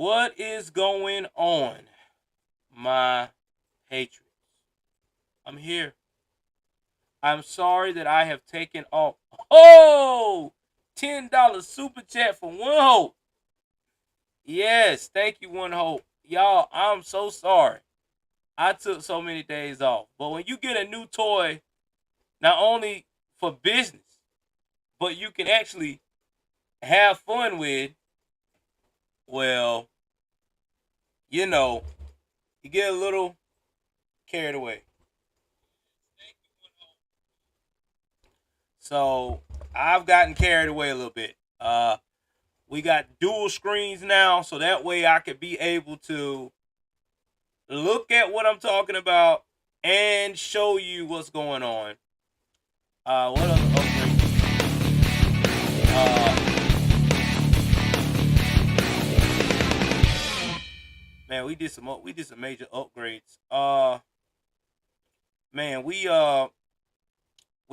What is going on, my patrons? I'm here. I'm sorry that I have taken off. Oh, $10 super chat for One Hope. Yes, thank you, One Hope. Y'all, I'm so sorry. I took so many days off. But when you get a new toy, not only for business, but you can actually have fun with, well, you know, you get a little carried away. So I've gotten carried away a little bit. We got dual screens now, so that way I could be able to look at what I'm talking about and show you what's going on. What other upgrades? Man, we did some major upgrades. Man, we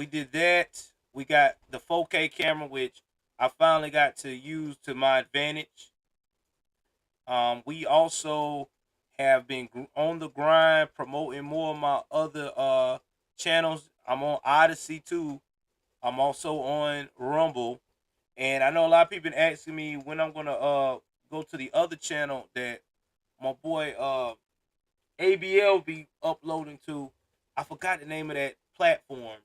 did that. We got the 4K camera, which I finally got to use to my advantage. We also have been on the grind promoting more of my other channels. I'm on Odyssey too. I'm also on Rumble, and I know a lot of people been asking me when I'm gonna go to the other channel that my boy ABL be uploading to. I forgot the name of that platform,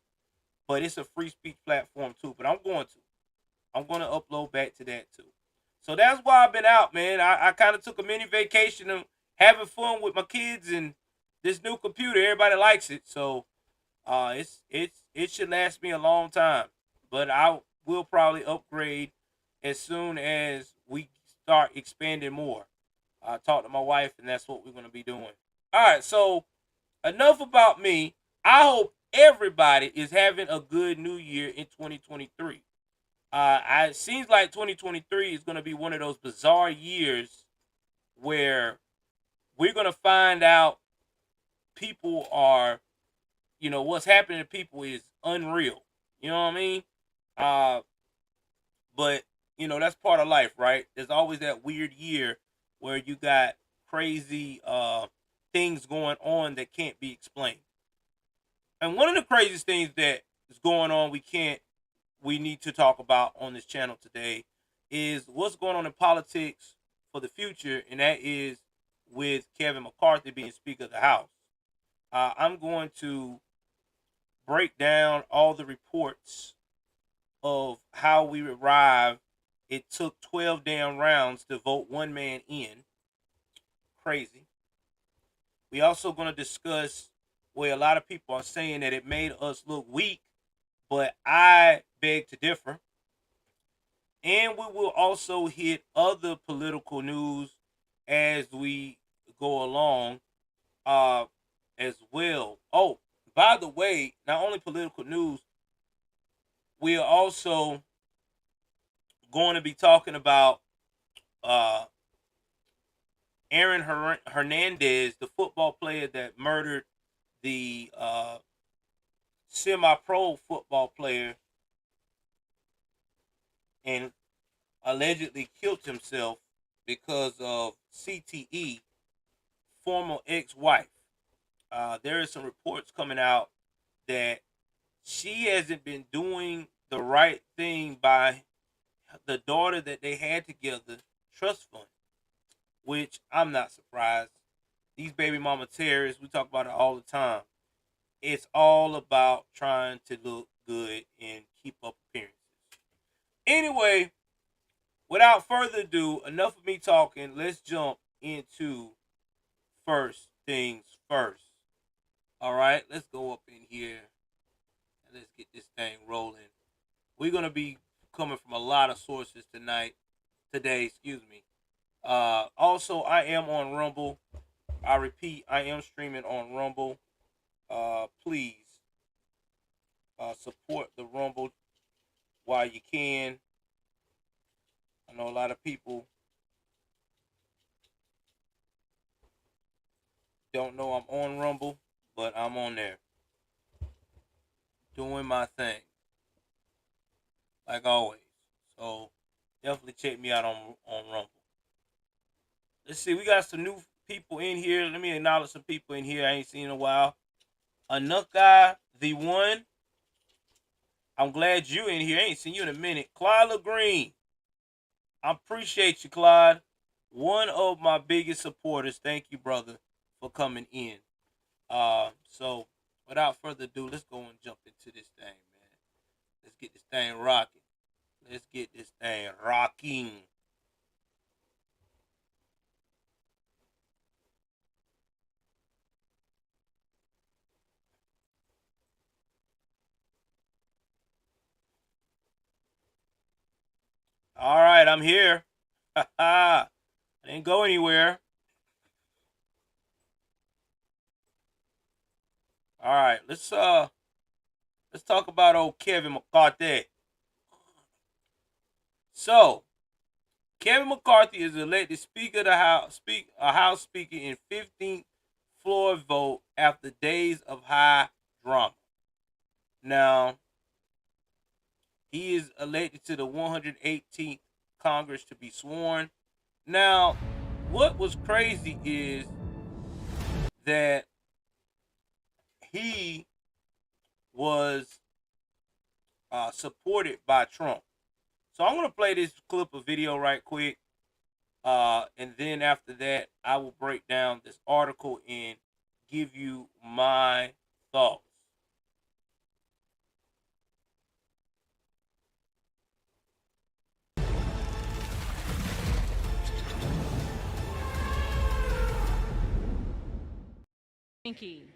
but it's a free speech platform too. But I'm going to upload back to that too. So that's why I've been out, man. I kind of took a mini vacation of having fun with my kids and this new computer. Everybody likes it, so it should last me a long time. But I will probably upgrade as soon as we start expanding more. I talked to my wife, and that's what we're going to be doing. All right, so enough about me. I hope everybody is having a good new year in 2023. It seems like 2023 is going to be one of those bizarre years where we're going to find out people are, what's happening to people is unreal. You know what I mean? Uh, but, that's part of life, right? There's always that weird year where you got crazy things going on that can't be explained. And one of the craziest things that is going on we need to talk about on this channel today is what's going on in politics for the future, and that is with Kevin McCarthy being Speaker of the House. I'm going to break down all the reports of how we arrived. It took 12 damn rounds to vote one man in. Crazy. We also going to discuss where a lot of people are saying that it made us look weak, but I beg to differ. And we will also hit other political news as we go along as well. Oh, by the way, not only political news, we are also going to be talking about uh, Aaron Hernandez, the football player that murdered the semi-pro football player and allegedly killed himself because of CTE, former ex-wife. There are some reports coming out that she hasn't been doing the right thing by the daughter that they had together, trust fund, which I'm not surprised. These baby mama terrorists, we talk about it all the time. It's all about trying to look good and keep up appearances. Anyway, without further ado, enough of me talking. Let's jump into first things first. All right, let's go up in here and let's get this thing rolling. We're gonna be coming from a lot of sources today. Excuse me. Also, I am on Rumble. I repeat, I am streaming on Rumble. Please support the Rumble while you can. I know a lot of people don't know I'm on Rumble, but I'm on there doing my thing like always. So definitely check me out on Rumble. Let's see. We got some new people in here. Let me acknowledge some people in here I ain't seen in a while. Guy, the one. I'm glad you in here. I ain't seen you in a minute. Clyde Green. I appreciate you, Clyde. One of my biggest supporters. Thank you, brother, for coming in. So without further ado, let's go and jump into this thing, man. Let's get this thing rocking. Let's get this thing rocking. All right, I'm here. I didn't go anywhere. All right, let's talk about old Kevin McCarthy. So Kevin McCarthy is elected Speaker of the House, House Speaker in 15th floor vote after days of high drama. Now he is elected to the 118th Congress to be sworn. Now, what was crazy is that he was supported by Trump. So I'm going to play this clip of video right quick. And then after that, I will break down this article and give you my thoughts. Pinky.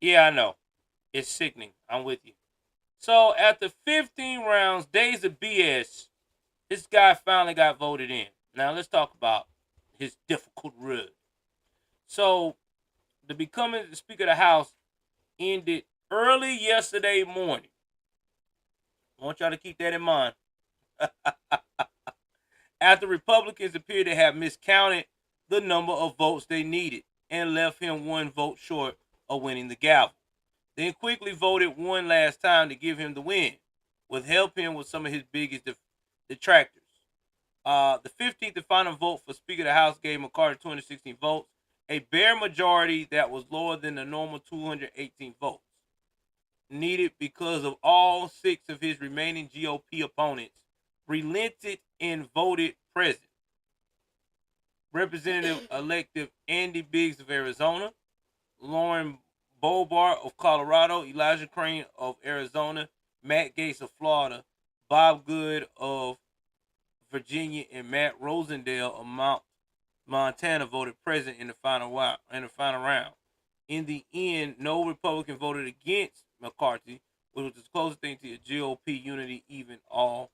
Yeah, I know. It's sickening. I'm with you. So after 15 rounds, days of BS, this guy finally got voted in. Now let's talk about his difficult road. So the becoming the Speaker of the House ended early yesterday morning. I want y'all to keep that in mind. After Republicans appear to have miscounted the number of votes they needed and left him one vote short of winning the gavel. Then quickly voted one last time to give him the win, with help him with some of his biggest detractors. The 15th and final vote for Speaker of the House gave McCarthy 216 votes, a bare majority that was lower than the normal 218 votes needed because of all six of his remaining GOP opponents relented and voted present. Representative-elect Andy Biggs of Arizona, Lauren Boebert of Colorado, Elijah Crane of Arizona, Matt Gaetz of Florida, Bob Good of Virginia, and Matt Rosendale of Montana voted present in the final round. In the end, no Republican voted against McCarthy, which was the closest thing to a GOP unity even all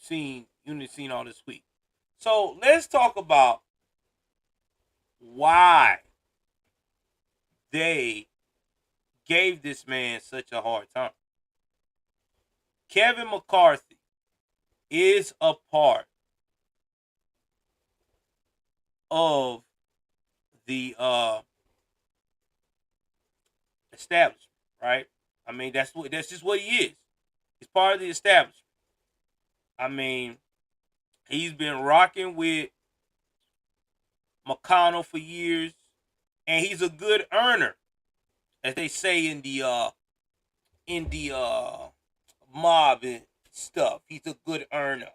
seen all this week. So let's talk about why they gave this man such a hard time. Kevin McCarthy is a part of the establishment, right? I mean, that's just what he is. He's part of the establishment. I mean, he's been rocking with McConnell for years, and he's a good earner, as they say in the mob and stuff. He's a good earner.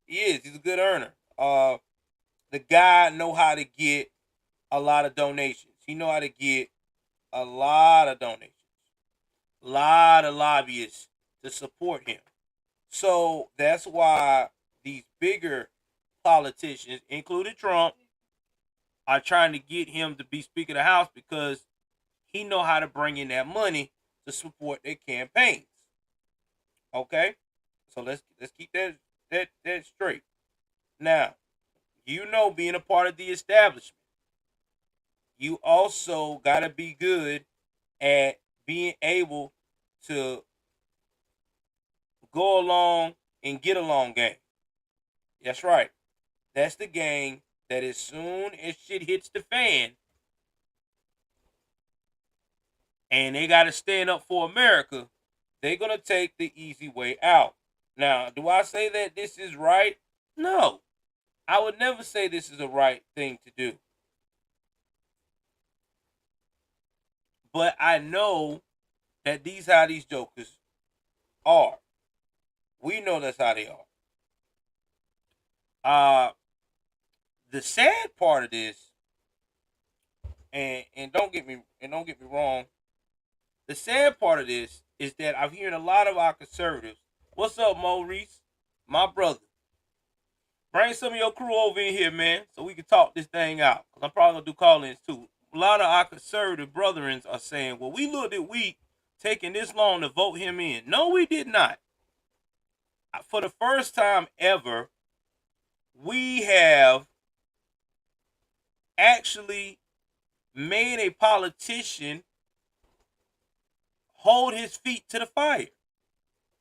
He is. He's a good earner. The guy know how to get a lot of donations. He know how to get a lot of donations. A lot of lobbyists to support him. So that's why these bigger politicians, including Trump, are trying to get him to be Speaker of the House because he know how to bring in that money to support their campaigns. Okay, so let's keep that straight. Now, being a part of the establishment, you also gotta be good at being able to go along and get along game. That's right. That's the game that as soon as shit hits the fan and they got to stand up for America, they're going to take the easy way out. Now, do I say that this is right? No. I would never say this is the right thing to do. But I know that how these jokers are. We know that's how they are. The sad part of this, and don't get me wrong, the sad part of this is that I'm hearing a lot of our conservatives. What's up, Maurice? My brother. Bring some of your crew over in here, man, so we can talk this thing out. Cause I'm probably gonna do call-ins too. A lot of our conservative brethren are saying, "Well, we looked at weak taking this long to vote him in." No, we did not. For the first time ever, we have actually made a politician hold his feet to the fire.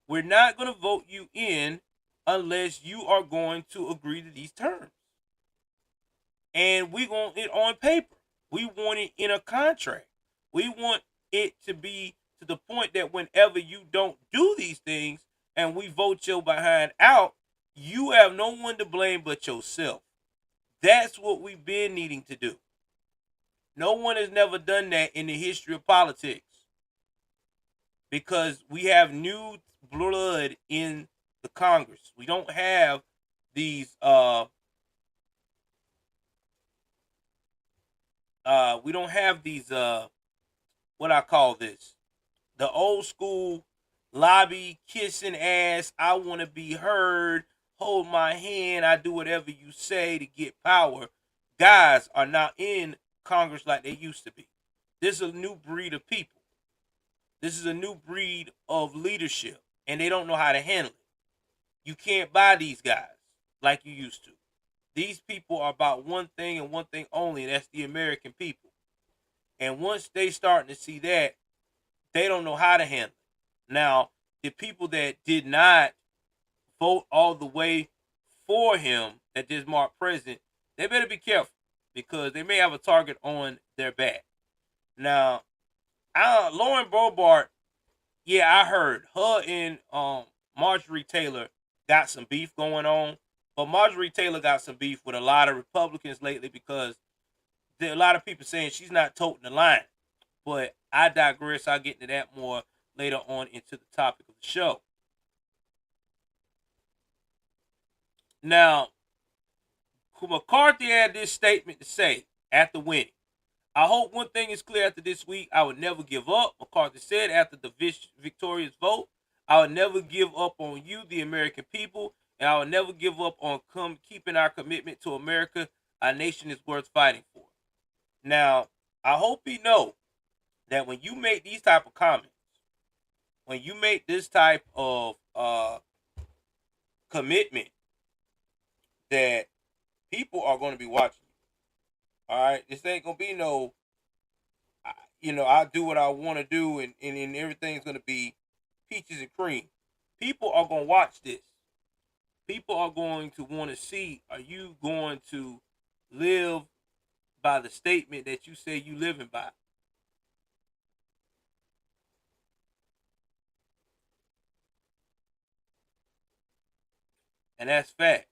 We're not going to vote you in unless you are going to agree to these terms. And we want it on paper. We want it in a contract. We want it to be to the point that whenever you don't do these things and we vote your behind out, you have no one to blame but yourself. That's what we've been needing to do. No one has never done that in the history of politics because we have new blood in the Congress. We don't have these we don't have these what I call this, the old school lobby kissing ass, I want to be heard, hold my hand, I do whatever you say to get power. Guys are not in Congress like they used to be. This is a new breed of people. This is a new breed of leadership, and they don't know how to handle it. You can't buy these guys like you used to. These people are about one thing and one thing only, and that's the American people. And once they starting to see that, they don't know how to handle it. Now, the people that did not vote all the way for him, that just marked president, they better be careful because they may have a target on their back. Now, Lauren Boebert, yeah, I heard her and Marjorie Taylor got some beef going on, but Marjorie Taylor got some beef with a lot of Republicans lately because there are a lot of people saying she's not toting the line. But I digress. I'll get into that more later on into the topic of the show. Now, McCarthy had this statement to say after winning. I hope one thing is clear after this week. I would never give up. McCarthy said after the victorious vote, I would never give up on you, the American people, and I would never give up on keeping our commitment to America. Our nation is worth fighting for. Now, I hope you know that when you make these type of comments, when you make this type of commitment, that people are going to be watching you. All right, this ain't gonna be no, I do what I want to do, and everything's gonna be peaches and cream. People are gonna watch this. People are going to want to see: are you going to live by the statement that you say you living by? And that's facts.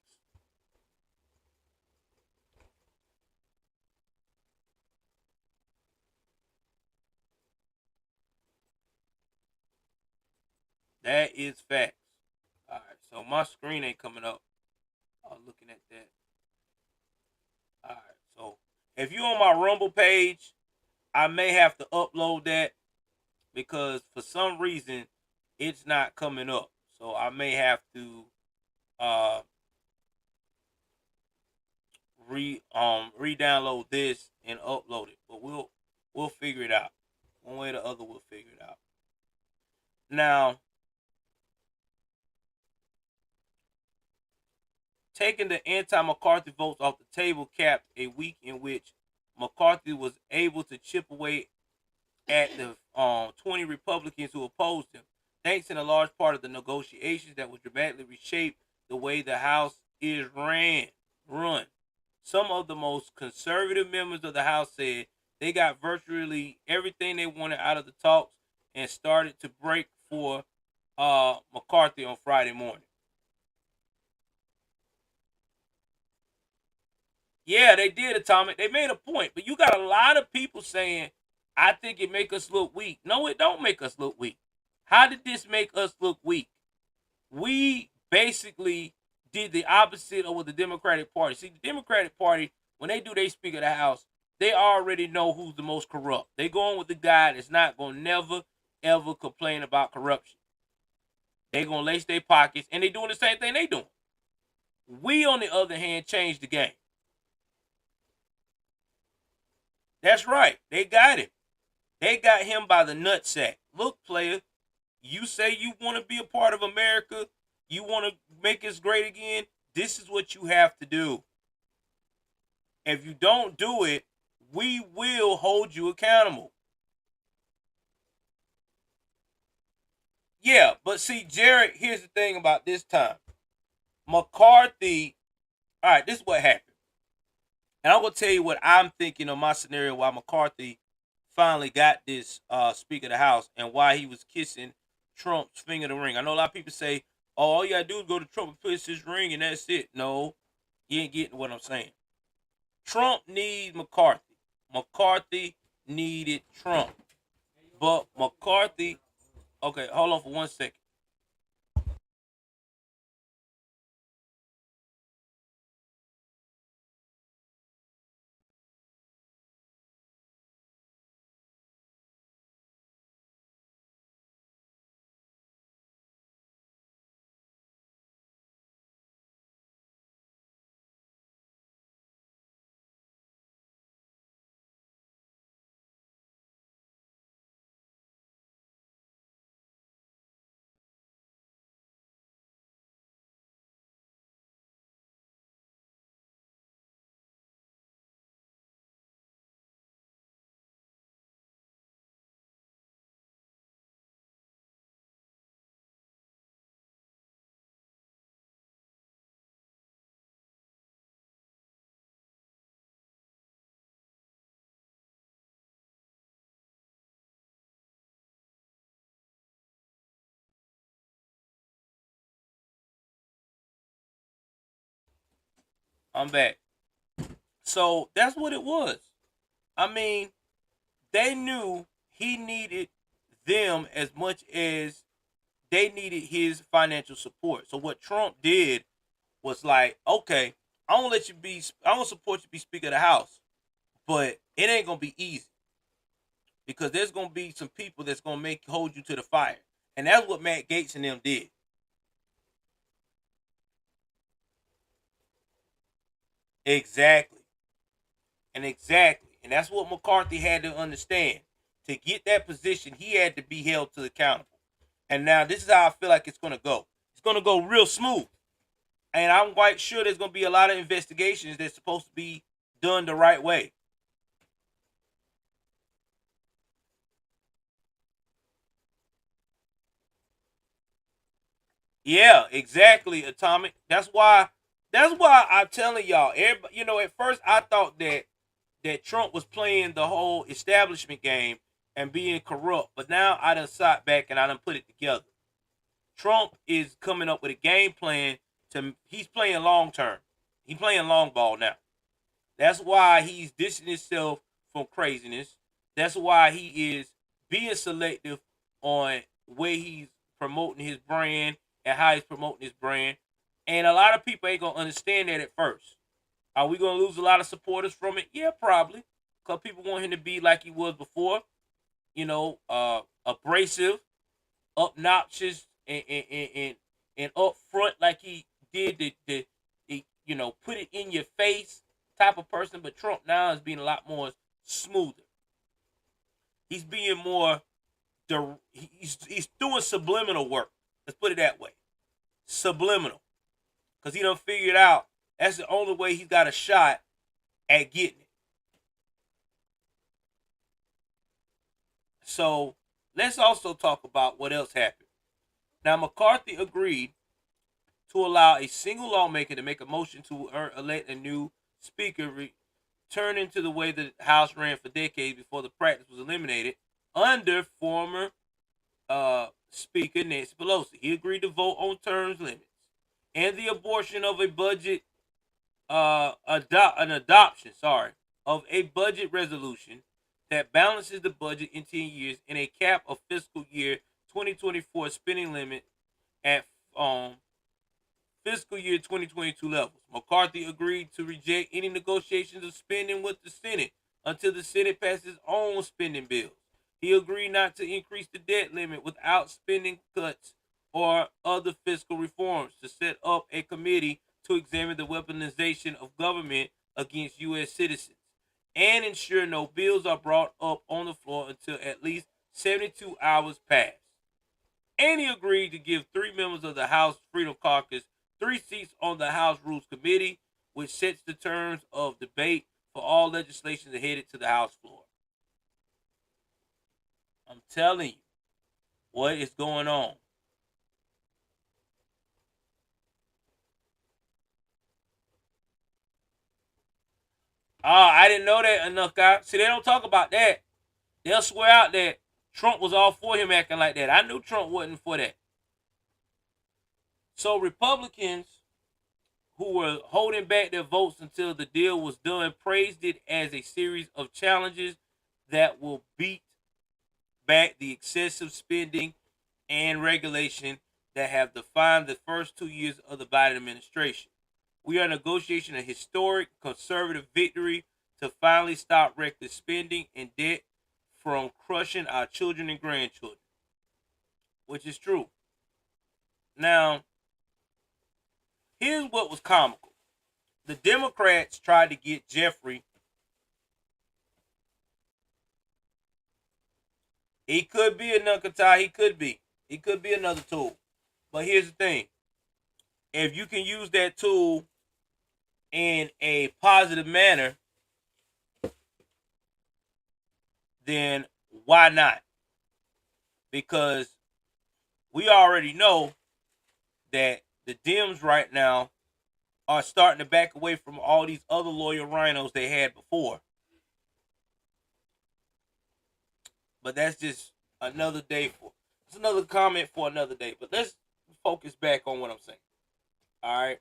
That is facts. All right, so my screen ain't coming up. looking at that. All right. So if you're on my Rumble page, I may have to upload that because for some reason it's not coming up. So I may have to uh re-download this and upload it. But we'll figure it out. One way or the other, we'll figure it out. Now, taking the anti-McCarthy votes off the table capped a week in which McCarthy was able to chip away at the 20 Republicans who opposed him, thanks in a large part of the negotiations that would dramatically reshape the way the House is run. Some of the most conservative members of the House said they got virtually everything they wanted out of the talks and started to break for McCarthy on Friday morning. Yeah, they did, Atomic. They made a point, but you got a lot of people saying, "I think it make us look weak." No, it don't make us look weak. How did this make us look weak? We basically did the opposite of what the Democratic Party. See, the Democratic Party, when they do their Speaker of the House, they already know who's the most corrupt. They going with the guy that's not gonna never ever complain about corruption. They gonna lace their pockets, and they doing the same thing they doing. We, on the other hand, changed the game. That's right. They got him. They got him by the nutsack. Look, player, you say you want to be a part of America, you want to make us great again, this is what you have to do. If you don't do it, we will hold you accountable. Yeah, but see, Jared, here's the thing about this time. McCarthy, all right, this is what happened. And I'm going to tell you what I'm thinking of my scenario why McCarthy finally got this Speaker of the House and why he was kissing Trump's finger in the ring. I know a lot of people say, "Oh, all you gotta do is go to Trump and push his ring and that's it." No, you ain't getting what I'm saying. Trump needs McCarthy. McCarthy needed Trump. But McCarthy, okay, hold on for 1 second. I'm back. So that's what it was. I mean, they knew he needed them as much as they needed his financial support. So what Trump did was like, okay, I don't let you be, I don't support you be Speaker of the House, but it ain't gonna be easy because there's gonna be some people that's gonna make hold you to the fire, and that's what Matt Gaetz and them did. Exactly, and that's what McCarthy had to understand. To get that position, he had to be held to accountable. And now this is how I feel like it's gonna go. It's gonna go real smooth, and I'm quite sure there's gonna be a lot of investigations that's supposed to be done the right way. Yeah, exactly, Atomic. That's why I'm telling y'all. Everybody, at first I thought that Trump was playing the whole establishment game and being corrupt, but now I done sat back and I done put it together. Trump is coming up with a game plan he's playing long term. He's playing long ball now. That's why he's dishing himself from craziness. That's why he is being selective on where he's promoting his brand and how he's promoting his brand. And a lot of people ain't gonna understand that at first. Are we gonna lose a lot of supporters from it? Yeah, probably. Because people want him to be like he was before, abrasive, obnoxious, and upfront like he did the put it in your face type of person. But Trump now is being a lot more smoother. He's being more. He's doing subliminal work. Let's put it that way. Subliminal, because he done figured out that's the only way he's got a shot at getting it. So let's also talk about what else happened. Now, McCarthy agreed to allow a single lawmaker to make a motion to elect a new speaker, returning to the way the House ran for decades before the practice was eliminated under former Speaker Nancy Pelosi. He agreed to vote on terms limits and the abortion of a budget, adoption of a budget resolution that balances the budget in 10 years and a cap of fiscal year 2024 spending limit at fiscal year 2022 levels. McCarthy agreed to reject any negotiations of spending with the Senate until the Senate passes its own spending bills. He agreed not to increase the debt limit without spending cuts or other fiscal reforms, to set up a committee to examine the weaponization of government against U.S. citizens, and ensure no bills are brought up on the floor until at least 72 hours pass. And he agreed to give 3 members of the House Freedom Caucus 3 seats on the House Rules Committee, which sets the terms of debate for all legislation headed to the House floor. I'm telling you what is going on. I didn't know that enough, guys. See, they don't talk about that. They'll swear out that Trump was all for him acting like that. I knew Trump wasn't for that. So Republicans who were holding back their votes until the deal was done praised it as a series of challenges that will beat back the excessive spending and regulation that have defined the first 2 years of the Biden administration. We are negotiating a historic conservative victory to finally stop reckless spending and debt from crushing our children and grandchildren, which is true. Now, here's what was comical. The Democrats tried to get Jeffrey. He could be a Nunkatai. He could be. He could be another tool. But here's the thing. If you can use that tool in a positive manner, then why not? Because we already know that the Dems right now are starting to back away from all these other loyal rhinos they had before. But that's just another day for. It's another comment for another day. But let's focus back on what I'm saying. All right.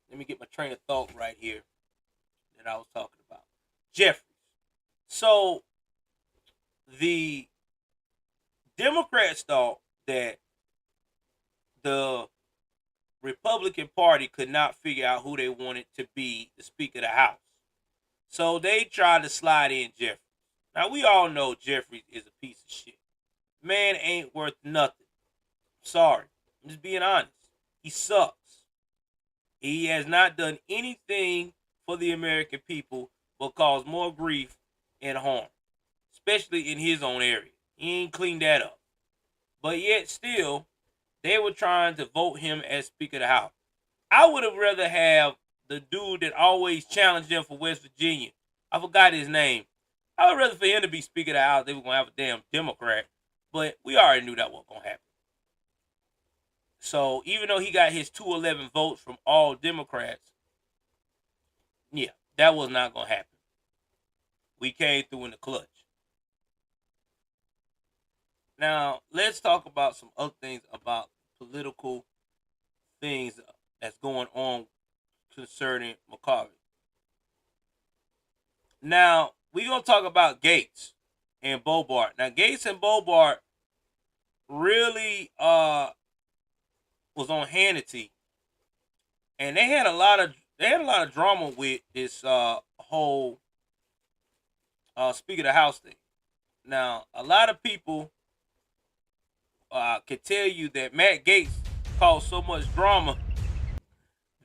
Let me get my train of thought right here that I was talking about. Jeffries. So the Democrats thought that the Republican Party could not figure out who they wanted to be the Speaker of the House. So they tried to slide in Jeffries. Now, we all know Jeffries is a piece of shit. Man ain't worth nothing. Sorry. I'm just being honest. He sucks. He has not done anything for the American people but cause more grief and harm, especially in his own area. He ain't cleaned that up. But yet still, they were trying to vote him as Speaker of the House. I would have rather have the dude that always challenged them for West Virginia. I forgot his name. I would rather for him to be Speaker of the House. They were going to have a damn Democrat. But we already knew that wasn't going to happen. So even though he got his 211 votes from all Democrats, yeah, that was not going to happen. We came through in the clutch. Now, let's talk about some other things about political things that's going on concerning McCarthy. Now, we're going to talk about Gates and Bobart. Now, Gates and Bobart really was on Hannity and they had a lot of drama with this whole Speaker of the House thing. Now, a lot of people can tell you that Matt Gaetz caused so much drama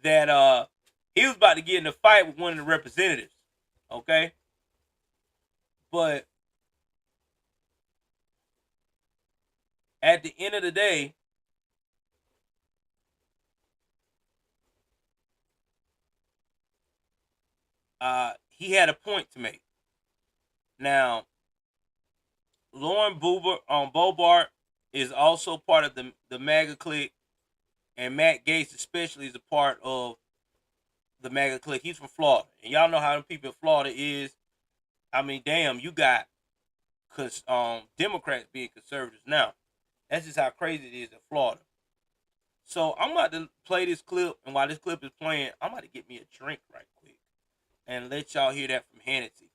that he was about to get in a fight with one of the representatives. Okay, but at the end of the day, he had a point to make. Now, Lauren Bobart is also part of the MAGA clique, and Matt Gaetz especially is a part of the MAGA clique. He's from Florida, and y'all know how the people in Florida is. I mean, damn, you got Democrats being conservatives now. That's just how crazy it is in Florida. So I'm about to play this clip, and while this clip is playing, I'm about to get me a drink right quick and let y'all hear that from Hannity.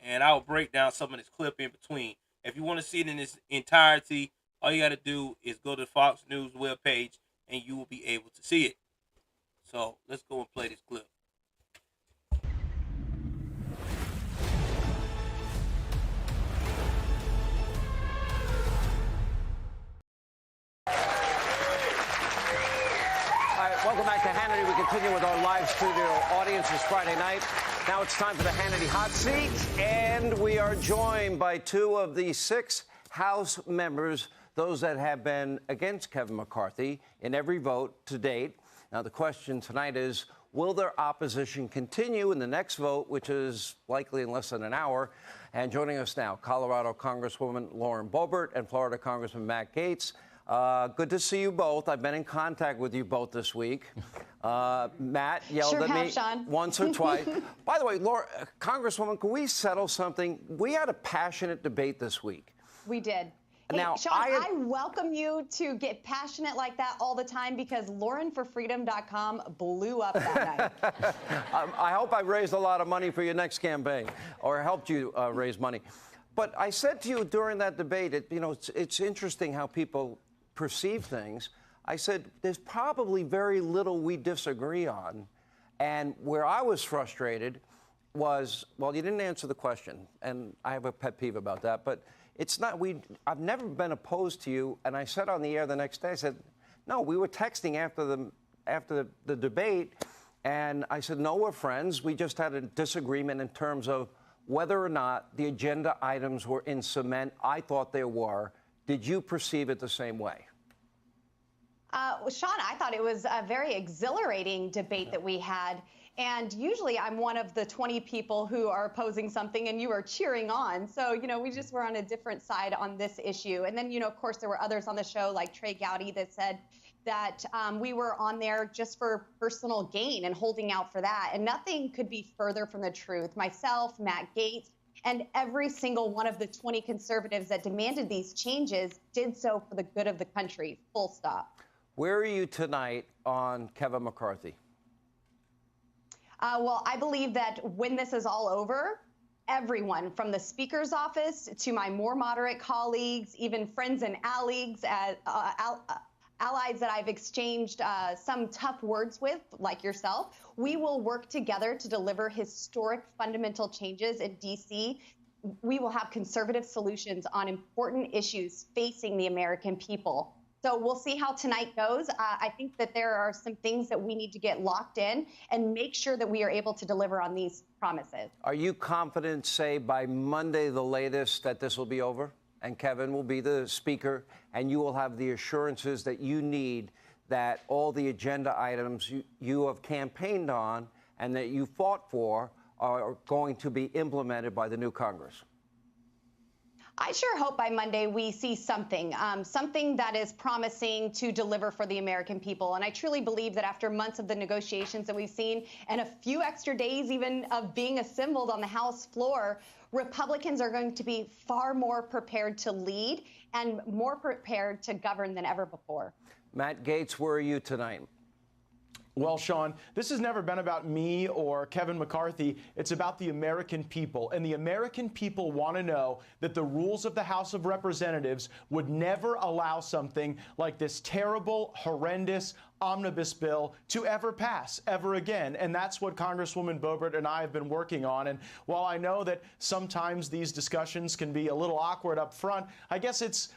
And I'll break down some of this clip in between. If you want to see it in its entirety, all you got to do is go to the Fox News webpage, and you will be able to see it. So let's go and play this clip. Welcome back to Hannity. We continue with our live studio audience. It's Friday night. Now it's time for the Hannity Hot Seat, and we are joined by two of the 6 House members, those that have been against Kevin McCarthy in every vote to date. Now the question tonight is, will their opposition continue in the next vote, which is likely in less than an hour? And joining us now, Colorado Congresswoman Lauren Boebert and Florida Congressman Matt Gaetz. Good to see you both. I've been in contact with you both this week. Matt yelled at me once or twice. By the way, Laura, Congresswoman, can we settle something? We had a passionate debate this week. We did. Hey, now, Sean, I welcome you to get passionate like that all the time because LaurenForFreedom.com blew up that night. I hope I raised a lot of money for your next campaign, or helped you raise money. But I said to you during that debate, it's interesting how people perceive things. I said, there's probably very little we disagree on. And where I was frustrated was, well, you didn't answer the question. And I have a pet peeve about that. But it's not, I've never been opposed to you. And I said on the air the next day, I said, no, we were texting after the debate. And I said, no, we're friends. We just had a disagreement in terms of whether or not the agenda items were in cement. I thought they were. Did you perceive it the same way? Sean, I thought it was a very exhilarating debate that we had. And usually I'm one of the 20 people who are opposing something and you are cheering on. So, we just were on a different side on this issue. And then, of course, there were others on the show like Trey Gowdy that said that we were on there just for personal gain and holding out for that. And nothing could be further from the truth. Myself, Matt Gaetz, and every single one of the 20 conservatives that demanded these changes did so for the good of the country, full stop. Where are you tonight on Kevin McCarthy? Well, I believe that when this is all over, everyone from the Speaker's office to my more moderate colleagues, even friends and allies that I've exchanged some tough words with, like yourself, we will work together to deliver historic fundamental changes in D.C. We will have conservative solutions on important issues facing the American people. So we'll see how tonight goes. I think that there are some things that we need to get locked in and make sure that we are able to deliver on these promises. Are you confident, say, by Monday, the latest, that this will be over and Kevin will be the speaker and you will have the assurances that you need that all the agenda items you have campaigned on and that you fought for are going to be implemented by the new Congress? I sure hope by Monday we see something, something that is promising to deliver for the American people. And I truly believe that after months of the negotiations that we've seen and a few extra days even of being assembled on the House floor, Republicans are going to be far more prepared to lead and more prepared to govern than ever before. Matt Gaetz, where are you tonight? Well, Sean, this has never been about me or Kevin McCarthy. It's about the American people. And the American people want to know that the rules of the House of Representatives would never allow something like this terrible, horrendous, omnibus bill to ever pass ever again. And that's what Congresswoman Boebert and I have been working on. And while I know that sometimes these discussions can be a little awkward up front, I guess it's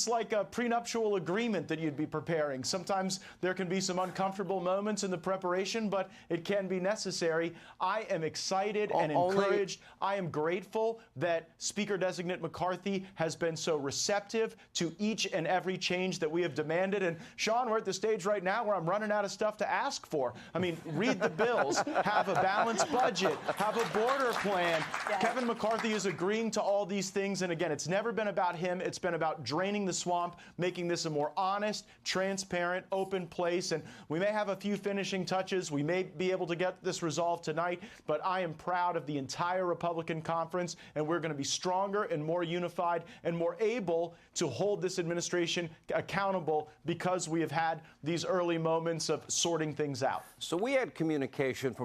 like a prenuptial agreement that you'd be preparing. Sometimes there can be some uncomfortable moments in the preparation, but it can be necessary. I am excited and encouraged. I am grateful that Speaker-designate McCarthy has been so receptive to each and every change that we have demanded. And Sean, we're at the stage right now where I'm running out of stuff to ask for. I mean, read the bills, have a balanced budget, have a border plan. Yes. Kevin McCarthy is agreeing to all these things. And again, it's never been about him. It's been about draining the swamp, making this a more honest, transparent, open place. And we may have a few finishing touches. We may be able to get this resolved tonight, but I am proud of the entire Republican conference, and we're going to be stronger and more unified and more able to hold this administration accountable because we have had these early moments of sorting things out. So we had communication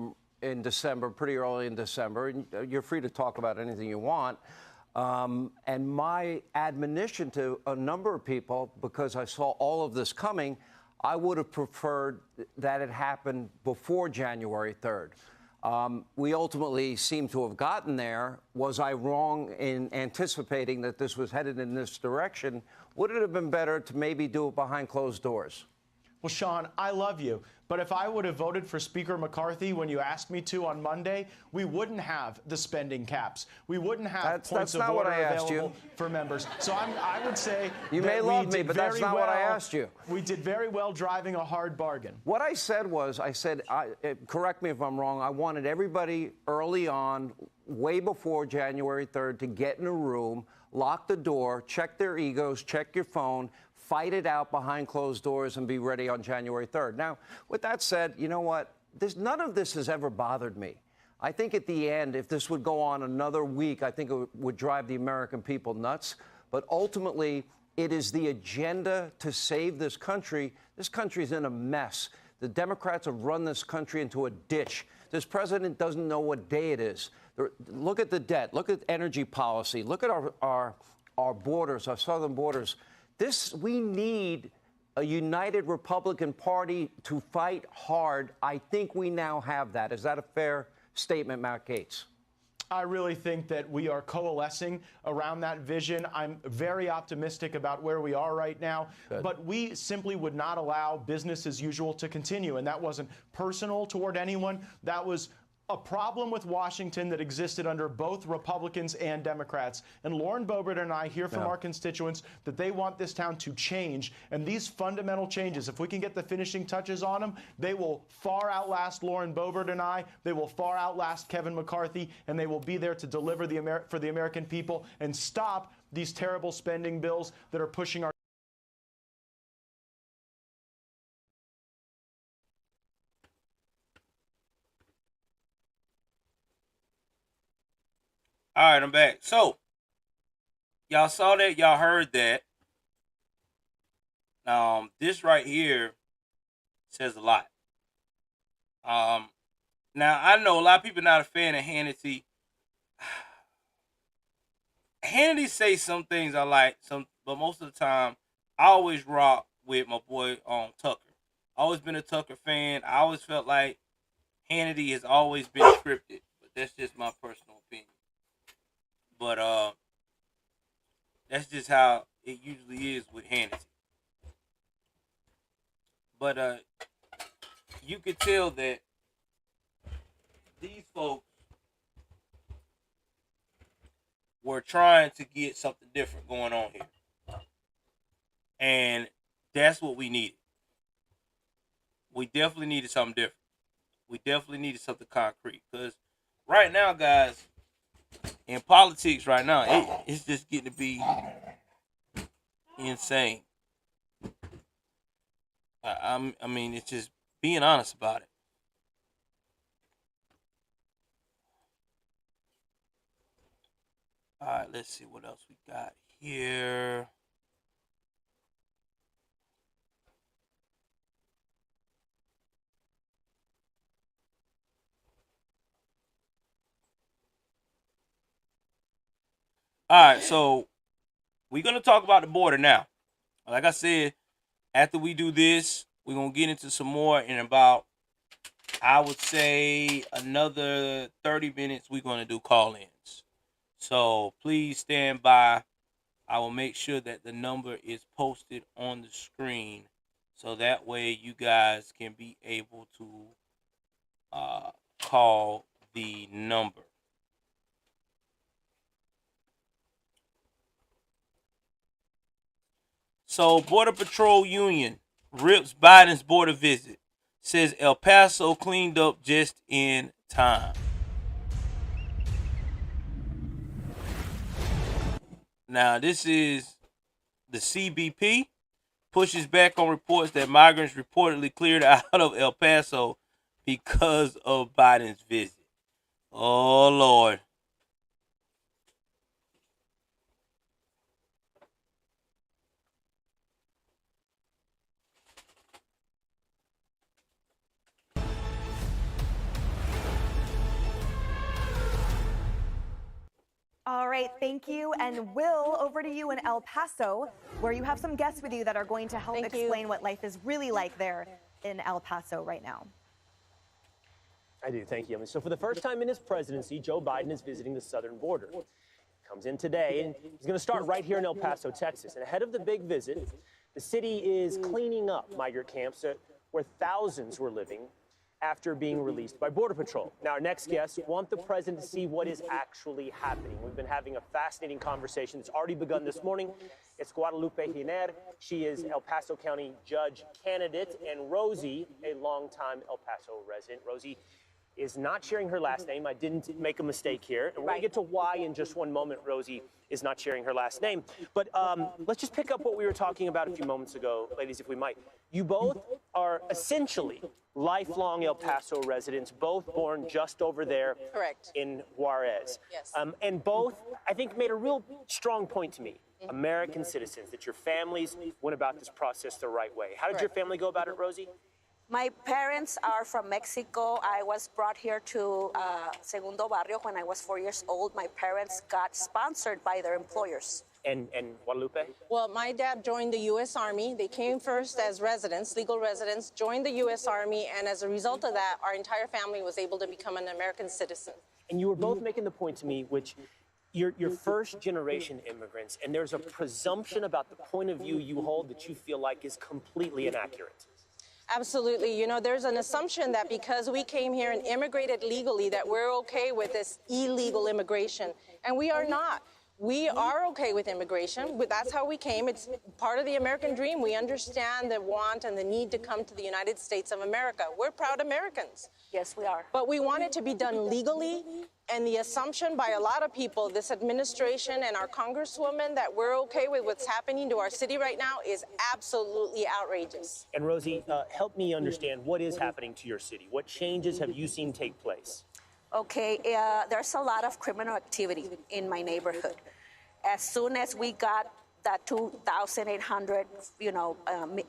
in December, pretty early in December, and you're free to talk about anything you want. And my admonition to a number of people, because I saw all of this coming, I would have preferred that it happened before January 3rd. We ultimately seem to have gotten there. Was I wrong in anticipating that this was headed in this direction? Would it have been better to maybe do it behind closed doors? Well, Sean, I love you, but if I would have voted for Speaker McCarthy when you asked me to on Monday, we wouldn't have the spending caps. We wouldn't have points of order available for members. So I would say you may love me, but that's not what I asked you. We did very well driving a hard bargain. What I said was, correct me if I'm wrong, I wanted everybody early on, way before January 3rd, to get in a room, lock the door, check their egos, check your phone, fight it out behind closed doors, and be ready on January 3rd. Now, with that said, you know what? None of this has ever bothered me. I think at the end, if this would go on another week, I think it would drive the American people nuts. But ultimately, it is the agenda to save this country. This country's in a mess. The Democrats have run this country into a ditch. This president doesn't know what day it is. Look at the debt. Look at energy policy. Look at our borders, our southern borders. We need a united Republican Party to fight hard. I think we now have that. Is that a fair statement, Matt Gaetz? I really think that we are coalescing around that vision. I'm very optimistic about where we are right now. Good. But we simply would not allow business as usual to continue. And that wasn't personal toward anyone. That was a problem with Washington that existed under both Republicans and Democrats. And Lauren Boebert and I hear from our constituents that they want this town to change. And these fundamental changes, if we can get the finishing touches on them, they will far outlast Lauren Boebert and I. They will far outlast Kevin McCarthy, and they will be there to deliver for the American people and stop these terrible spending bills that are pushing our All right, I'm back. So, y'all saw that, y'all heard that. This right here says a lot. Now I know a lot of people not a fan of Hannity. Hannity say some things I like, but most of the time I always rock with my boy Tucker. Always been a Tucker fan. I always felt like Hannity has always been scripted, but that's just my personal opinion. But that's just how it usually is with Hannity. But you could tell that these folks were trying to get something different going on here. And that's what we needed. We definitely needed something different. We definitely needed something concrete. Because right now, guys, in politics right now, it's just getting to be insane. I mean, it's just being honest about it. All right, let's see what else we got here. All right, so we're going to talk about the border now. Like I said, after we do this, We're going to get into some more in about, I would say, another 30 minutes. We're going to do call-ins. So please stand by. I will make sure that the number is posted on the screen so that way you guys can be able to call the number. So Border Patrol Union rips Biden's border visit. Says El Paso cleaned up just in time. Now, this is the CBP pushes back on reports that migrants reportedly cleared out of El Paso because of Biden's visit. Oh, Lord. All right, thank you. And Will, over to you in El Paso, where you have some guests with you that are going to help explain what life is really like there in El Paso right now. I do, thank you. So for the first time in his presidency, Joe Biden is visiting the southern border. Comes in today, and he's going to start right here in El Paso, Texas. And ahead of the big visit, the city is cleaning up migrant camps where thousands were living after being released by Border Patrol. Now, our next guests want the president to see what is actually happening. We've been having a fascinating conversation that's already begun this morning. It's Guadalupe Giner. She is El Paso County Judge candidate, and Rosie, a longtime El Paso resident. Rosie is not sharing her last name. I didn't make a mistake here. And we're going to get to why in just one moment Rosie is not sharing her last name. But let's just pick up what we were talking about a few moments ago, ladies, if we might. You both are essentially lifelong El Paso residents, both born just over there. Correct. In Juarez. Yes. And both, I think, made a real strong point to me. American citizens, that your families went about this process the right way. How did your family go about it, Rosie? My parents are from Mexico. I was brought here to Segundo Barrio when I was 4 years old. My parents got sponsored by their employers. And Guadalupe? Well, my dad joined the U.S. Army. They came first as residents, legal residents, joined the U.S. Army, and as a result of that, our entire family was able to become an American citizen. And you were both making the point to me, which you're first generation immigrants, and there's a presumption about the point of view you hold that you feel like is completely inaccurate. Absolutely. You know, there's an assumption that because we came here and immigrated legally that we're okay with this illegal immigration, and we are not. We are okay with immigration, but that's how we came. It's part of the American dream. We understand the want and the need to come to the United States of America. We're proud Americans. Yes, we are. But we want it to be done legally, and the assumption by a lot of people, this administration and our congresswoman, that we're okay with what's happening to our city right now is absolutely outrageous. And Rosie, help me understand what is happening to your city. What changes have you seen take place? Okay, there's a lot of criminal activity in my neighborhood. As soon as we got that 2,800,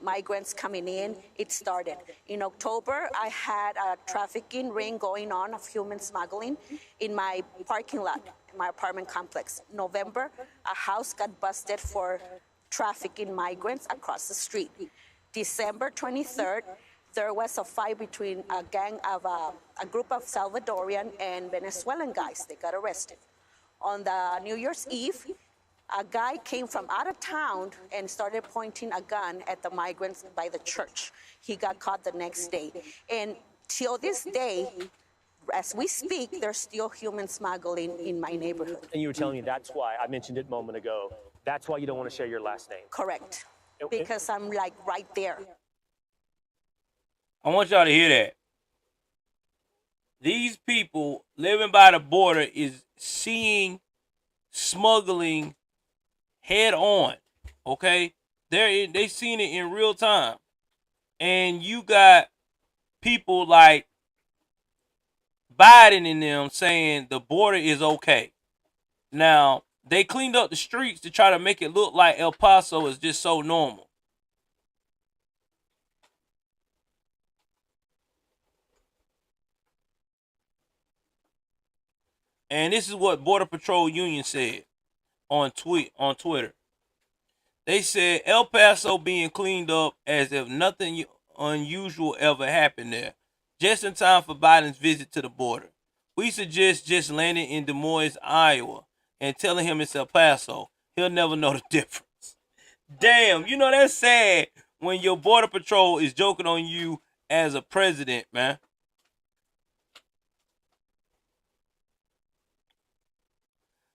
migrants coming in, it started. In October, I had a trafficking ring going on of human smuggling in my parking lot, in my apartment complex. November, a house got busted for trafficking migrants across the street. December 23rd, there was a fight between a gang of a group of Salvadorian and Venezuelan guys. They got arrested. On the New Year's Eve, a guy came from out of town and started pointing a gun at the migrants by the church. He got caught the next day. And till this day, as we speak, there's still human smuggling in my neighborhood. And you were telling me that's why, I mentioned it a moment ago, that's why you don't want to share your last name. Correct. Because I'm like right there. I want y'all to hear that. These people living by the border is seeing smuggling head on. Okay? They seen it in real time. And you got people like Biden and them saying the border is okay. Now, they cleaned up the streets to try to make it look like El Paso is just so normal. And this is what Border Patrol Union said on Twitter. They said El Paso being cleaned up as if nothing unusual ever happened there. Just in time for Biden's visit to the border. We suggest just landing in Des Moines, Iowa, and telling him it's El Paso. He'll never know the difference. Damn, you know that's sad when your border patrol is joking on you as a president, man.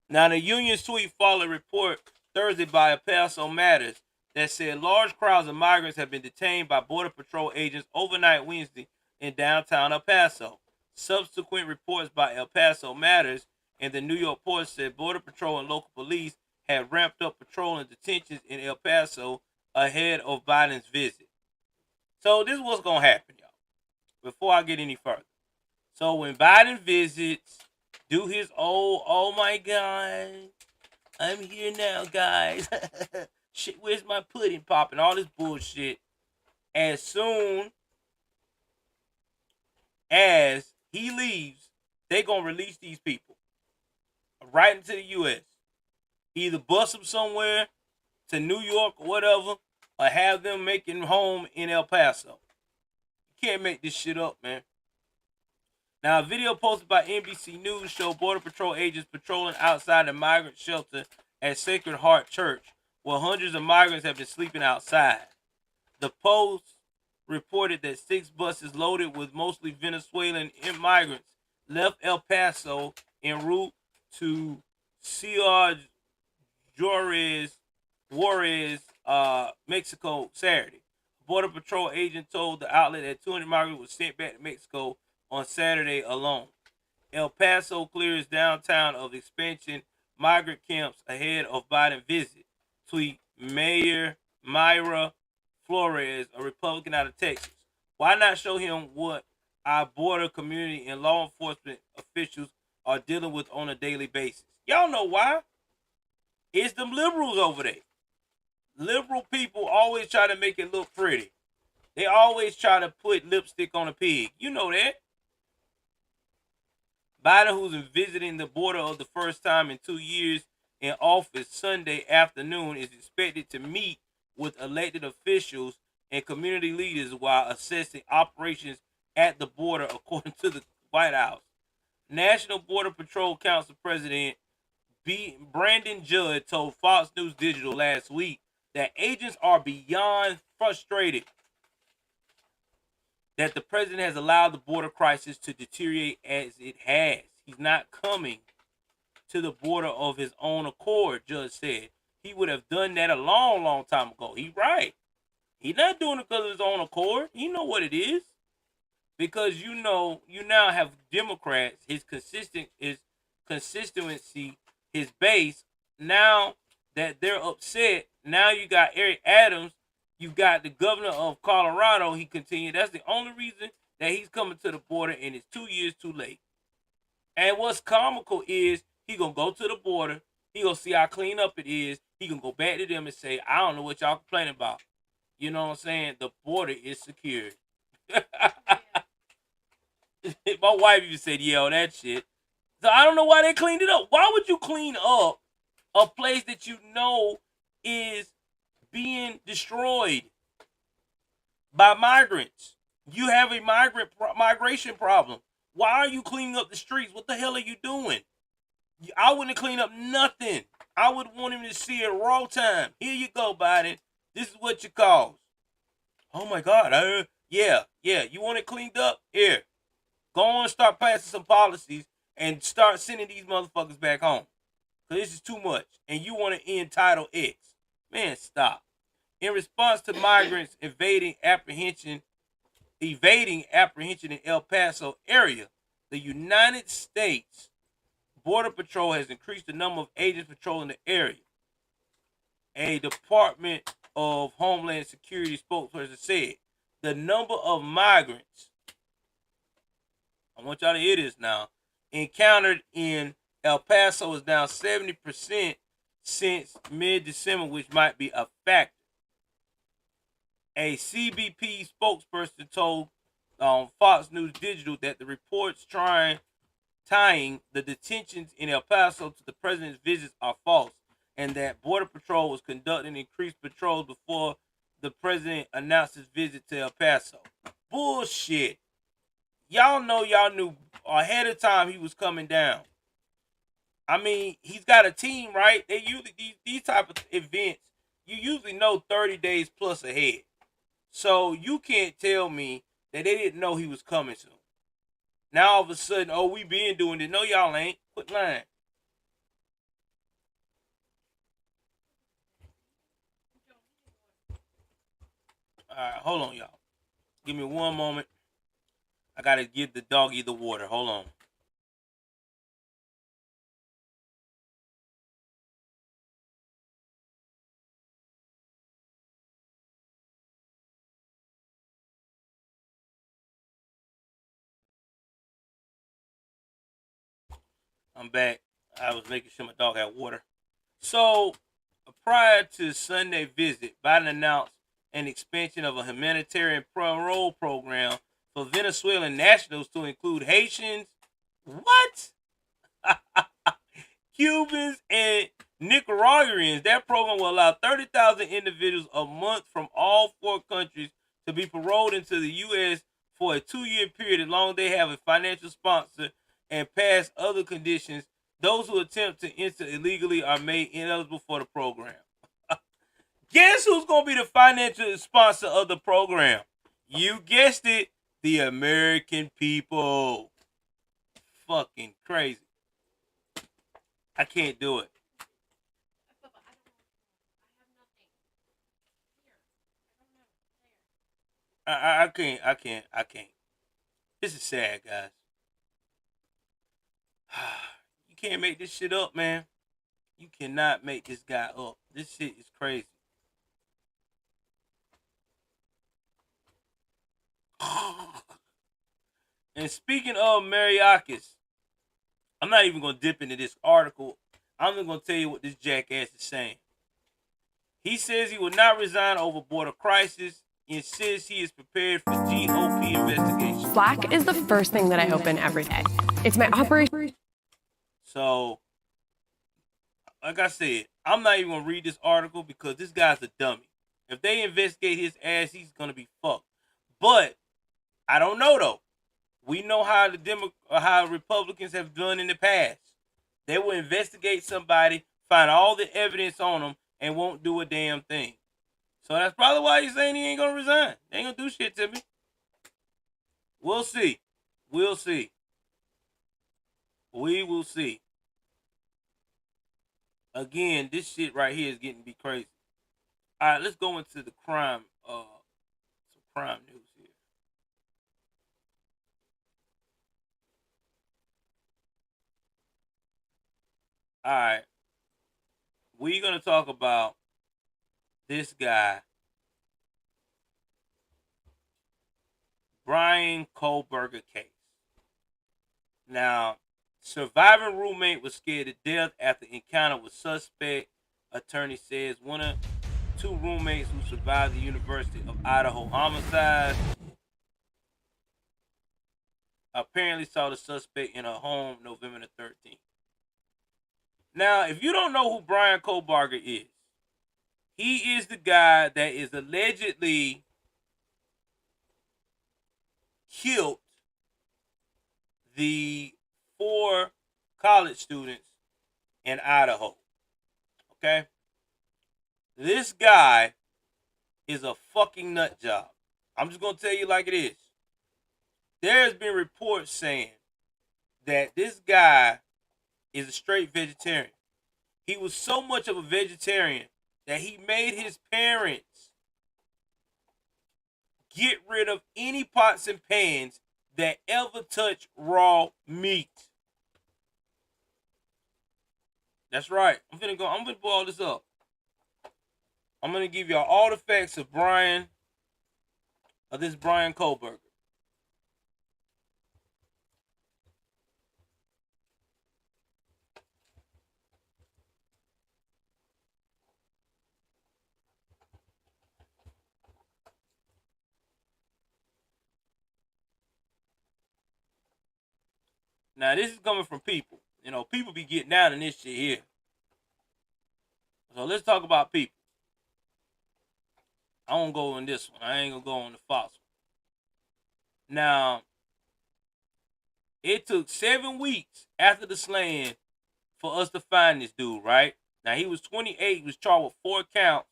Now, the Union Suite followed a report Thursday by El Paso Matters that said large crowds of migrants have been detained by Border Patrol agents overnight Wednesday in downtown El Paso. Subsequent reports by El Paso Matters and the New York Post said Border Patrol and local police had ramped up patrol and detentions in El Paso ahead of Biden's visit. So this is what's going to happen, y'all, before I get any further. So when Biden visits, do his old, oh my God, I'm here now, guys. Shit, where's my pudding pop and all this bullshit. As soon as he leaves, they're going to release these people right into the U.S. Either bust them somewhere to New York or whatever, or have them making home in El Paso. You can't make this shit up, man. Now, a video posted by NBC News showed Border Patrol agents patrolling outside a migrant shelter at Sacred Heart Church, where hundreds of migrants have been sleeping outside. The Post reported that 6 buses loaded with mostly Venezuelan migrants left El Paso en route to Ciudad Juarez, Mexico, Saturday. A Border Patrol agent told the outlet that 200 migrants were sent back to Mexico on Saturday alone. El Paso clears downtown of expansion migrant camps ahead of Biden visit. Tweet Mayor Mayra Flores, a Republican out of Texas. Why not show him what our border community and law enforcement officials are dealing with on a daily basis? Y'all know why. It's them liberals over there. Liberal people always try to make it look pretty. They always try to put lipstick on a pig. You know that. Biden, who's visiting the border for the first time in 2 years in office Sunday afternoon, is expected to meet with elected officials and community leaders while assessing operations at the border, according to the White House. National Border Patrol Council President Brandon Judd told Fox News Digital last week that agents are beyond frustrated that the president has allowed the border crisis to deteriorate as it has. He's not coming to the border of his own accord, Judge said. He would have done that a long, long time ago. He's right. He's not doing it because of his own accord. You know what it is. Because you know, you now have Democrats, his consistency, his base. Now that they're upset, now you got Eric Adams. You got the governor of Colorado. He continued. That's the only reason that he's coming to the border, and it's 2 years too late. And what's comical is he gonna go to the border. He gonna see how clean up it is. He gonna go back to them and say, "I don't know what y'all complaining about." You know what I'm saying? The border is secured. My wife even said, "Yeah, all that shit." So I don't know why they cleaned it up. Why would you clean up a place that you know is being destroyed by migrants? You have a migration problem. Why are you cleaning up the streets? What the hell are you doing? I wouldn't clean up nothing. I would want him to see it raw time. Here you go, Biden. This is what you cause. Oh my God. Yeah. You want it cleaned up? Here. Go on and start passing some policies and start sending these motherfuckers back home. Because this is too much. And you want to end Title X. Man, stop. In response to migrants evading apprehension in El Paso area, the United States Border Patrol has increased the number of agents patrolling the area. A Department of Homeland Security spokesperson said the number of migrants, I want y'all to hear this now, encountered in El Paso is down 70% since mid-December, which might be a factor. A CBP spokesperson told Fox News Digital that the reports tying the detentions in El Paso to the president's visits are false, and that Border Patrol was conducting increased patrols before the president announced his visit to El Paso. Bullshit. Y'all know y'all knew ahead of time he was coming down. I mean, he's got a team, right? They usually these type of events, you usually know 30 days plus ahead. So you can't tell me that they didn't know he was coming soon. Now all of a sudden, oh, we been doing it. No, y'all ain't. Quit lying. All right, hold on, y'all. Give me one moment. I gotta give the doggy the water. Hold on. I'm back. I was making sure my dog had water. So, prior to Sunday visit, Biden announced an expansion of a humanitarian parole program for Venezuelan nationals to include Haitians, what? Cubans, and Nicaraguans. That program will allow 30,000 individuals a month from all 4 countries to be paroled into the U.S. for a 2-year period as long as they have a financial sponsor and pass other conditions. Those who attempt to enter illegally are made ineligible for the program. Guess who's going to be the financial sponsor of the program? You guessed it, the American people. Fucking crazy. I can't do it. I can't. This is sad, guys. You can't make this shit up, man. You cannot make this guy up. This shit is crazy. And speaking of Mariakis, I'm not even going to dip into this article. I'm just going to tell you what this jackass is saying. He says he will not resign over border crisis. Insists he is prepared for GOP investigation. Slack is the first thing that I open every day. It's my operation. So, like I said, I'm not even going to read this article because this guy's a dummy. If they investigate his ass, he's going to be fucked. But I don't know, though. We know how how Republicans have done in the past. They will investigate somebody, find all the evidence on them, and won't do a damn thing. So that's probably why he's saying he ain't going to resign. They ain't going to do shit to me. We'll see. We'll see. We will see. Again, this shit right here is getting to be crazy. All right, let's go into the crime, some crime news here. All right, we're gonna talk about this guy, Brian Kohlberger case. Now, surviving roommate was scared to death after encounter with suspect. Attorney says one of 2 roommates who survived the University of Idaho homicide apparently saw the suspect in her home November the 13th. Now, if you don't know who Brian Kohlberger is, he is the guy that is allegedly killed the 4 college students in Idaho. Okay? This guy is a fucking nut job. I'm just going to tell you like it is. There's been reports saying that this guy is a straight vegetarian. He was so much of a vegetarian that he made his parents get rid of any pots and pans that ever touch raw meat. That's right. I'm gonna blow all this up. I'm gonna give y'all all the facts of this Brian Kohlberger. Now, this is coming from people. You know, people be getting down in this shit here. So let's talk about people. I won't go on this one. I ain't gonna go on the Fox one. Now, it took 7 weeks after the slaying for us to find this dude, right? Now, he was 28. He was charged with 4 counts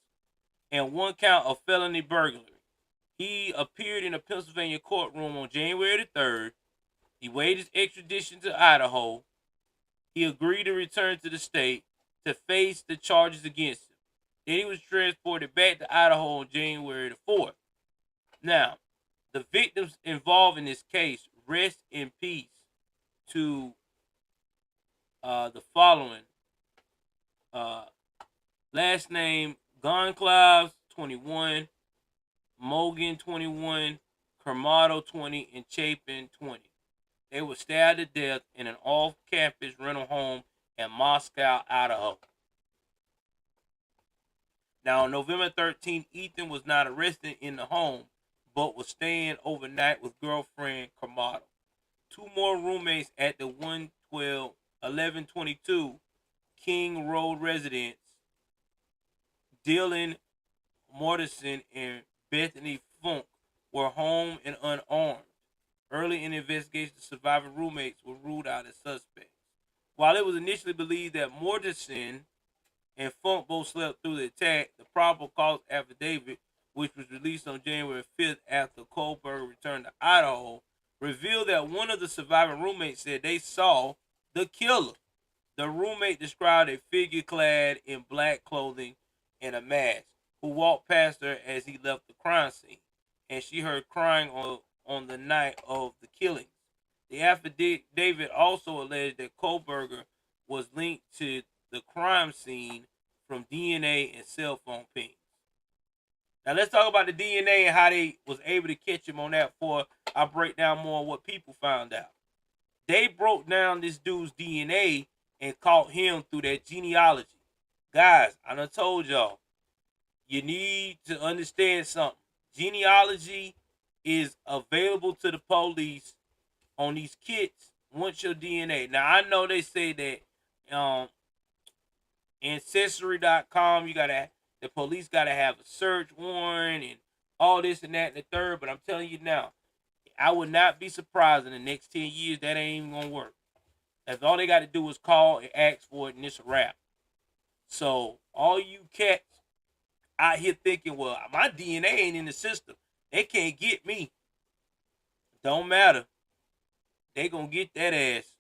and 1 count of felony burglary. He appeared in a Pennsylvania courtroom on January the 3rd. He waived his extradition to Idaho. He agreed to return to the state to face the charges against him. Then he was transported back to Idaho on January the 4th. Now, the victims involved in this case rest in peace to the following. Last name, Goncalves, 21, Mogan, 21, Kermado, 20, and Chapin, 20. They were stabbed to death in an off-campus rental home in Moscow, Idaho. Now, on November 13th, Ethan was not arrested in the home, but was staying overnight with girlfriend Kermado. 2 more roommates at the 1122 King Road residence, Dylan Mortensen and Bethany Funk, were home and unarmed. Early in the investigation, the surviving roommates were ruled out as suspects. While it was initially believed that Mortensen and Funk both slept through the attack, the probable cause affidavit, which was released on January 5th after Kohlberg returned to Idaho, revealed that one of the surviving roommates said they saw the killer. The roommate described a figure clad in black clothing and a mask, who walked past her as he left the crime scene, and she heard crying on the night of the killings. The affidavit also alleged that Kohlberger was linked to the crime scene from DNA and cell phone pings. Now let's talk about the DNA and how they was able to catch him on that before I break down more of what people found out. They broke down this dude's DNA and caught him through that genealogy. Guys, I done told y'all, you need to understand something. Genealogy is available to the police on these kits once your DNA. Now, I know they say that Ancestry.com, the police gotta have a search warrant and all this and that and the third, but I'm telling you now, I would not be surprised in the next 10 years that ain't even gonna work. That's all they got to do is call and ask for it, and it's a wrap. So all you cats out here thinking, well, my DNA ain't in the system, they can't get me. Don't matter. They gonna get that ass.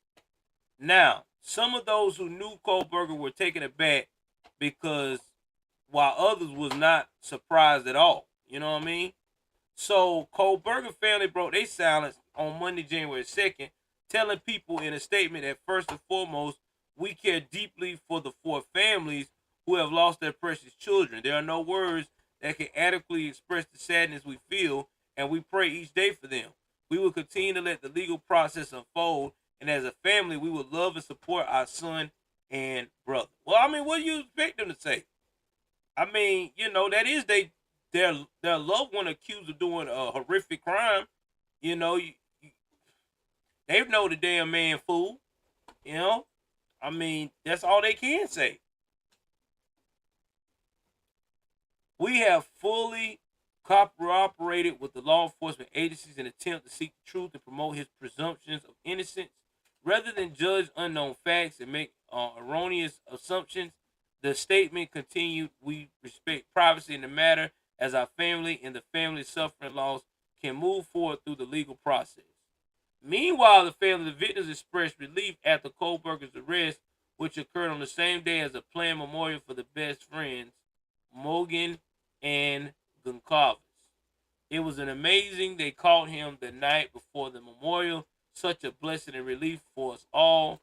Now, some of those who knew Kohlberger were taken aback because while others was not surprised at all. You know what I mean? So Kohlberger family broke their silence on Monday, January 2nd, telling people in a statement that first and foremost, we care deeply for the 4 families who have lost their precious children. There are no words that can adequately express the sadness we feel, and we pray each day for them. We will continue to let the legal process unfold, and as a family, we will love and support our son and brother. Well, I mean, what do you expect them to say? I mean, you know, that is their loved one accused of doing a horrific crime. You know, they know the damn man fool. You know, I mean, that's all they can say. We have fully cooperated with the law enforcement agencies in an attempt to seek the truth and promote his presumptions of innocence. Rather than judge unknown facts and make erroneous assumptions, the statement continued, we respect privacy in the matter as our family and the family suffering loss can move forward through the legal process. Meanwhile, the family of the victims expressed relief after Kohlberger's arrest, which occurred on the same day as a planned memorial for the best friends, Mogan and Goncalves. It was an amazing. They called him the night before the memorial. Such a blessing and relief for us all.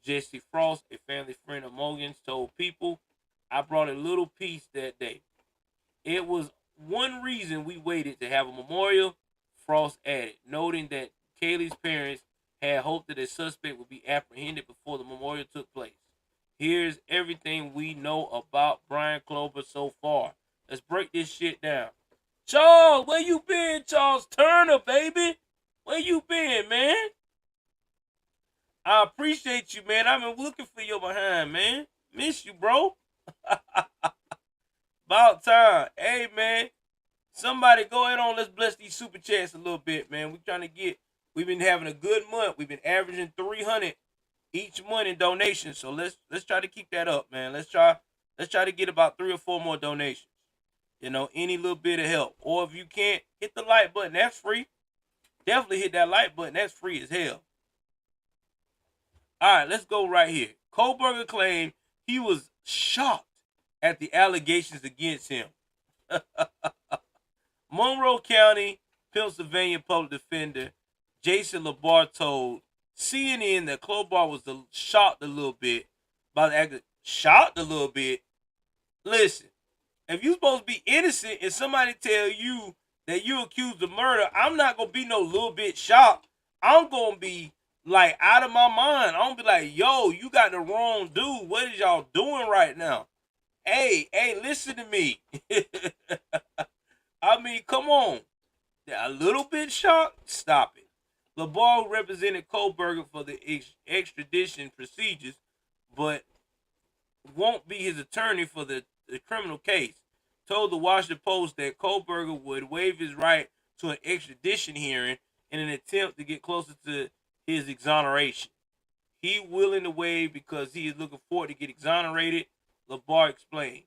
Jesse Frost, a family friend of Mogan's, told People, I brought a little peace that day. It was one reason we waited to have a memorial, Frost added, noting that Kaylee's parents had hoped that a suspect would be apprehended before the memorial took place. Here's everything we know about Brian Klober so far. Let's break this shit down. Charles, where you been, Charles Turner, baby? Where you been, man? I appreciate you, man. I've been looking for you behind, man. Miss you, bro. About time. Hey, man. Somebody go ahead on. Let's bless these super chats a little bit, man. We've been having a good month. We've been averaging 300 each month in donations. So let's try to keep that up, man. Let's try to get about 3 or 4 more donations. You know, any little bit of help. Or if you can't, hit the like button. That's free. Definitely hit that like button. That's free as hell. All right, let's go right here. Kohlberger claimed he was shocked at the allegations against him. Monroe County, Pennsylvania public defender Jason Labar told CNN that Klobuchar was shocked a little bit by the act. Shocked a little bit. Listen, if you're supposed to be innocent and somebody tell you that you're accused of murder, I'm not gonna be no little bit shocked. I'm gonna be like out of my mind. I'm gonna be like, yo, you got the wrong dude. What is y'all doing right now? Hey, listen to me. I mean, come on. A little bit shocked? Stop it. Labar represented Kohlberger for the extradition procedures, but won't be his attorney for the criminal case. Told the Washington Post that Kohlberger would waive his right to an extradition hearing in an attempt to get closer to his exoneration. He willing to waive because he is looking forward to get exonerated, Labar explained.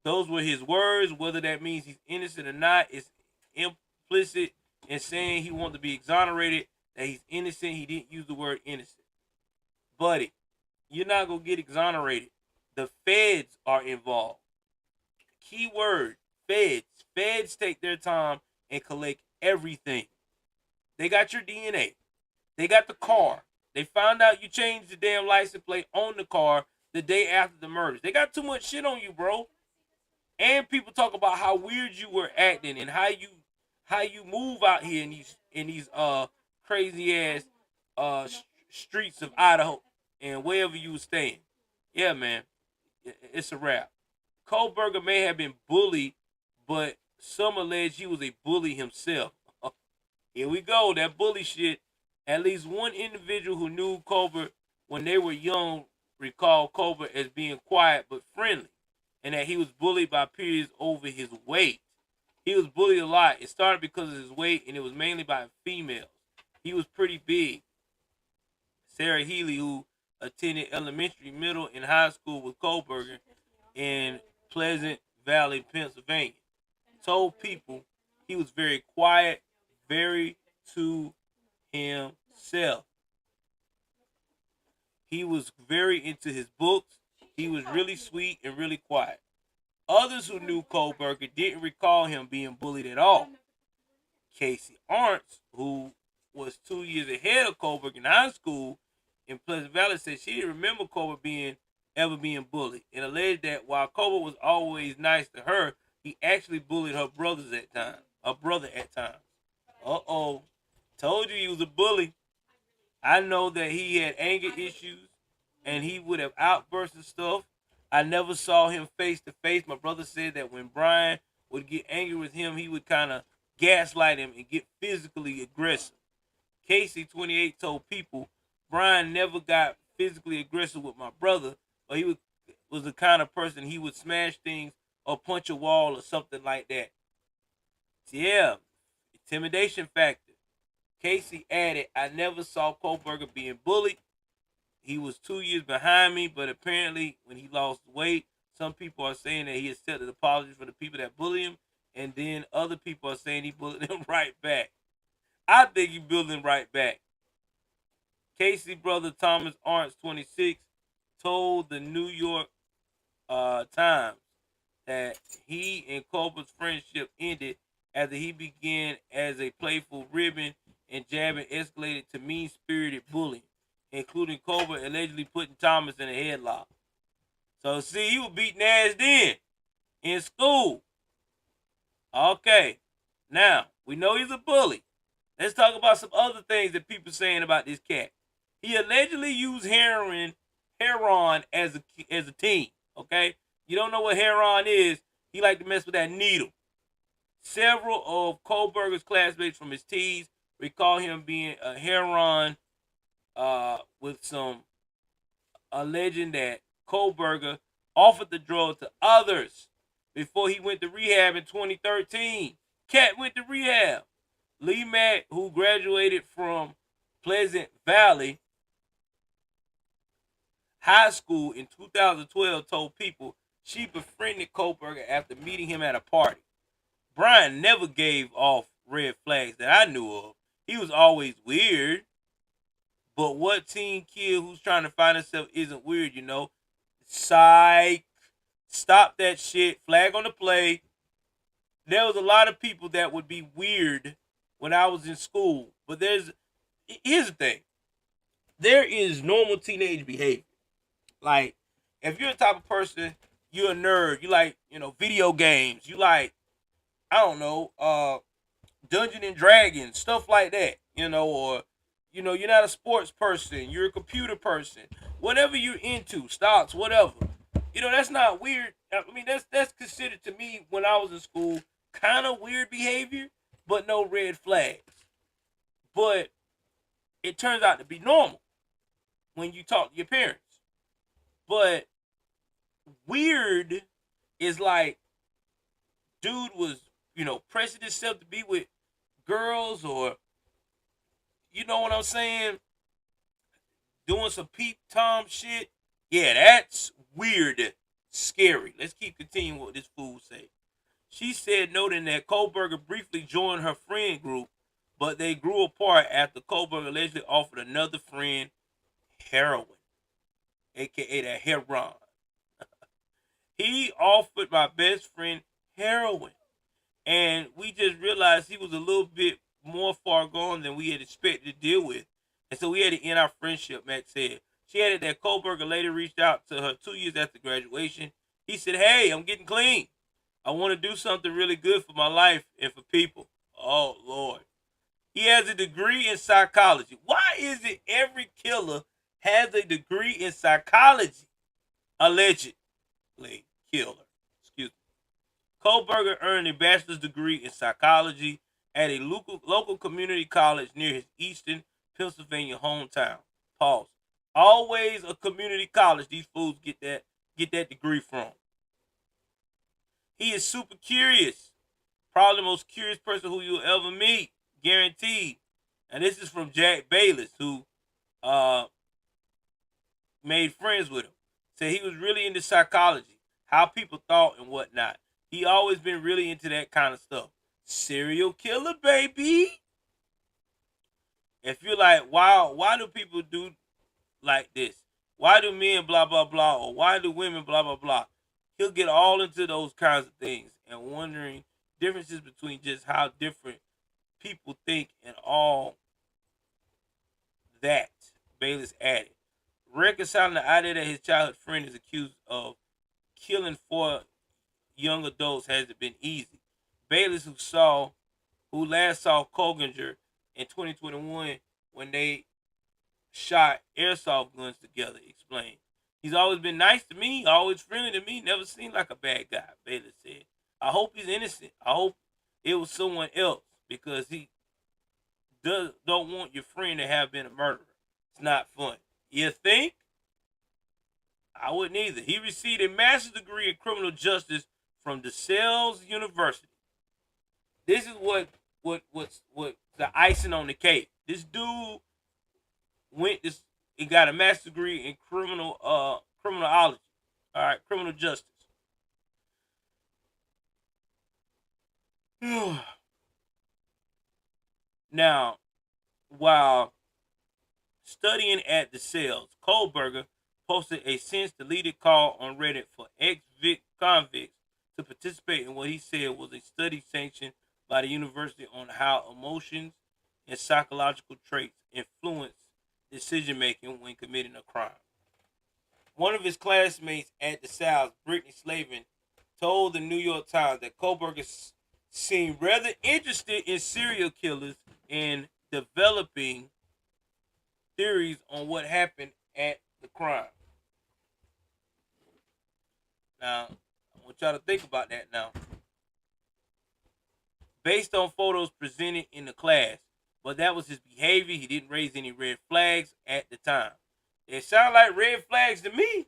Those were his words. Whether that means he's innocent or not is implicit in saying he wants to be exonerated. That he's innocent. He didn't use the word innocent. Buddy, you're not going to get exonerated. The feds are involved. Key word, feds. Feds take their time and collect everything. They got your DNA. They got the car. They found out you changed the damn license plate on the car the day after the murders. They got too much shit on you, bro. And people talk about how weird you were acting and how you move out here in these crazy ass streets of Idaho and wherever you were staying. Yeah, man, it's a wrap. Kohlberger may have been bullied, but some allege he was a bully himself. Here we go, that bully shit. At least one individual who knew Kohlberger when they were young recalled Kohlberger as being quiet but friendly, and that he was bullied by peers over his weight. He was bullied a lot. It started because of his weight, and it was mainly by females. He was pretty big. Sarah Healy, who attended elementary, middle, and high school with Kohlberger in Pleasant Valley, Pennsylvania, told people he was very quiet, very to himself. He was very into his books. He was really sweet and really quiet. Others who knew Kohlberger didn't recall him being bullied at all. Casey Arntz, who was 2 years ahead of Kohlberger in high school in Pleasant Valley, said she didn't remember Kohlberger ever being bullied, and alleged that while Kohlberger was always nice to her, he actually bullied her brother at times. Uh-oh. Told you he was a bully. I know that he had anger issues, and he would have outbursts and stuff. I never saw him face to face. My brother said that when Brian would get angry with him, he would kind of gaslight him and get physically aggressive. Casey, 28, told people Brian never got physically aggressive with my brother, but he was the kind of person he would smash things or punch a wall or something like that. Yeah, intimidation factor. Casey added, I never saw Kohlberger being bullied. He was 2 years behind me, but apparently when he lost weight, some people are saying that he accepted apologies for the people that bullied him, and then other people are saying he bullied them right back. I think he bullied him right back. Casey's brother Thomas Arntz, 26, told the New York Times that he and Kohlberger's friendship ended after he began as a playful ribbing and jabbing escalated to mean-spirited bullying, including Kohlberger allegedly putting Thomas in a headlock. So, see, he was beating ass then in school. Okay, now, we know he's a bully. Let's talk about some other things that people are saying about this cat. He allegedly used heroin as a teen, okay? You don't know what heroin is. He liked to mess with that needle. Several of Kohlberger's classmates from his teens recall him being a heroin with some alleging that Kohlberger offered the drug to others before he went to rehab in 2013. Cat went to rehab. Lee Mack, who graduated from Pleasant Valley High School in 2012, told People she befriended Kohlberger after meeting him at a party. Brian never gave off red flags that I knew of. He was always weird. But what teen kid who's trying to find himself isn't weird, you know? Psych. Stop that shit. Flag on the play. There was a lot of people that would be weird when I was in school. But here's the thing. There is normal teenage behavior. Like, if you're the type of person, you're a nerd, you like, video games, you like, I don't know, Dungeons and Dragons, stuff like that, or, you're not a sports person, you're a computer person, whatever you're into, stocks, whatever, that's not weird. I mean, that's considered to me when I was in school kind of weird behavior, but no red flags. But it turns out to be normal when you talk to your parents. But weird is like, dude was, pressing himself to be with girls, or, you know what I'm saying, doing some Pete Tom shit. Yeah, that's weird, scary. Let's keep continuing what this fool say. She said, noting that Kohlberger briefly joined her friend group, but they grew apart after Kohlberger allegedly offered another friend heroin, a.k.a. that heroin. He offered my best friend heroin, and we just realized he was a little bit more far gone than we had expected to deal with, and so we had to end our friendship, Matt said. She added that Kohlberger later reached out to her 2 years after graduation. He said, hey, I'm getting clean. I want to do something really good for my life and for people. Oh, Lord. He has a degree in psychology. Why is it every killer has a degree in psychology? Allegedly killer. Excuse me. Kohlberger earned a bachelor's degree in psychology at a local community college near his Eastern Pennsylvania hometown. Pause. Always a community college these fools get that degree from. He is super curious. Probably the most curious person who you'll ever meet. Guaranteed. And this is from Jack Bayless, who made friends with him. Said he was really into psychology, how people thought and whatnot. He always been really into that kind of stuff. Serial killer, baby. If you're like, why do people do like this? Why do men blah, blah, blah? Or why do women blah, blah, blah? He'll get all into those kinds of things and wondering differences between just how different people think and all that, Bayless added. Reconciling the idea that his childhood friend is accused of killing 4 young adults hasn't been easy. Bayless, who last saw Kohlberger in 2021 when they shot airsoft guns together, explained. He's always been nice to me, always friendly to me, never seemed like a bad guy, Bayless said. I hope he's innocent. I hope it was someone else, because he don't want your friend to have been a murderer. It's not fun. You think? I wouldn't either. He received a master's degree in criminal justice from DeSales University. This is what's the icing on the cake. This dude he got a master's degree in criminology. All right, criminal justice. Now, while studying at DeSales, Kohlberger posted a since-deleted call on Reddit for ex-convicts to participate in what he said was a study sanctioned by the university on how emotions and psychological traits influence decision-making when committing a crime. One of his classmates at DeSales, Brittany Slavin, told the New York Times that Kohlberger seemed rather interested in serial killers and developing theories on what happened at the crime. Now, I want y'all to think about that now. Based on photos presented in the class, but that was his behavior. He didn't raise any red flags at the time. It sounded like red flags to me.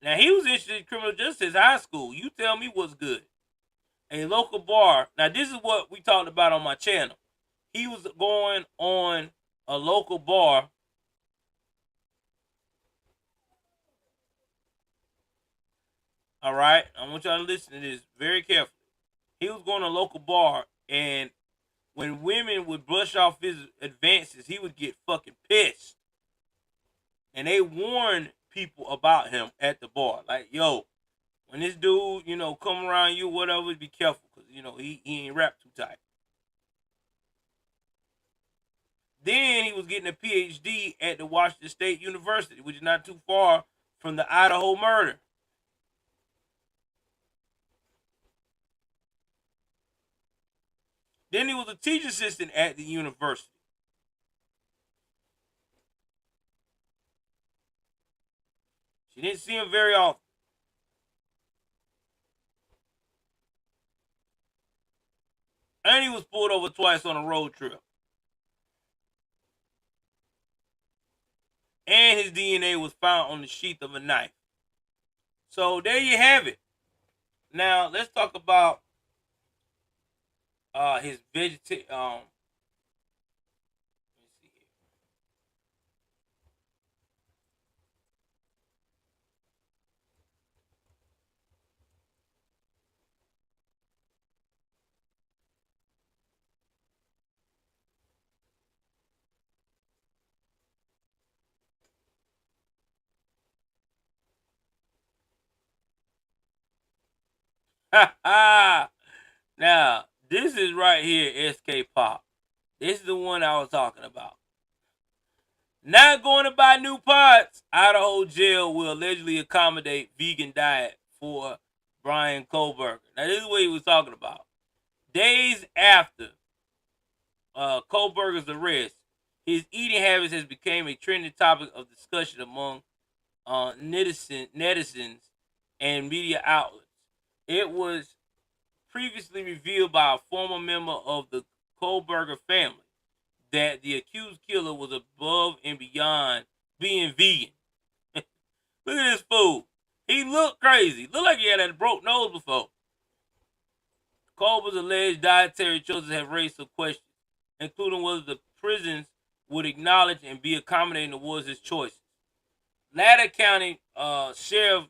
Now, he was interested in criminal justice high school. You tell me what's good. A local bar. Now, this is what we talked about on my channel. He was going on a local bar. All right? I want y'all to listen to this very carefully. He was going to a local bar, and when women would brush off his advances, he would get fucking pissed. And they warned people about him at the bar. Like, yo, when this dude, come around you, whatever, be careful. Because, he ain't wrapped too tight. Then he was getting a PhD at the Washington State University, which is not too far from the Idaho murder. Then he was a teacher assistant at the university. She didn't see him very often. And he was pulled over twice on a road trip. And his DNA was found on the sheath of a knife. So there you have it. Now let's talk about his vegetarian. Let me see here. Now, this is right here, SK Pop. This is the one I was talking about. Not going to buy new pots. Idaho jail will allegedly accommodate vegan diet for Brian Kohlberger. Now, this is what he was talking about. Days after Kohlberger's arrest, his eating habits has become a trending topic of discussion among netizens and media outlets. It was previously revealed by a former member of the Kohlberger family that the accused killer was above and beyond being vegan. Look at this fool. He looked crazy. Looked like he had a broke nose before. Kohlberger's alleged dietary choices have raised some questions, including whether the prisons would acknowledge and be accommodating towards his choices. Latter County Sheriff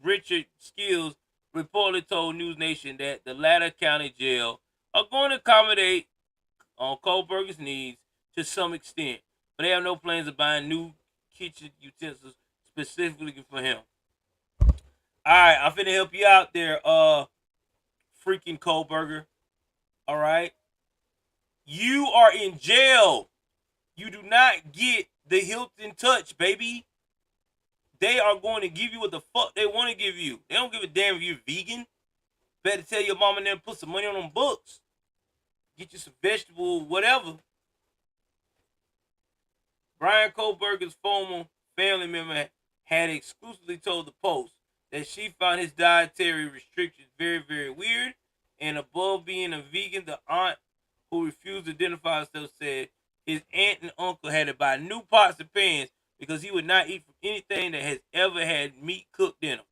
Richard Skills reportedly told News Nation that the Latter County Jail are going to accommodate on Kohlberger's needs to some extent, but they have no plans of buying new kitchen utensils specifically for him. All right, I'm finna help you out there, freaking Kohlberger. All right, you are in jail. You do not get the Hilton touch, baby. They are going to give you what the fuck they want to give you. They don't give a damn if you're vegan. Better tell your mom and them put some money on them books. Get you some vegetable, whatever. Brian Kohlberger's former family member had exclusively told the Post that she found his dietary restrictions very, very weird. And above being a vegan, the aunt who refused to identify herself said his aunt and uncle had to buy new pots and pans because he would not eat from anything that has ever had meat cooked in them.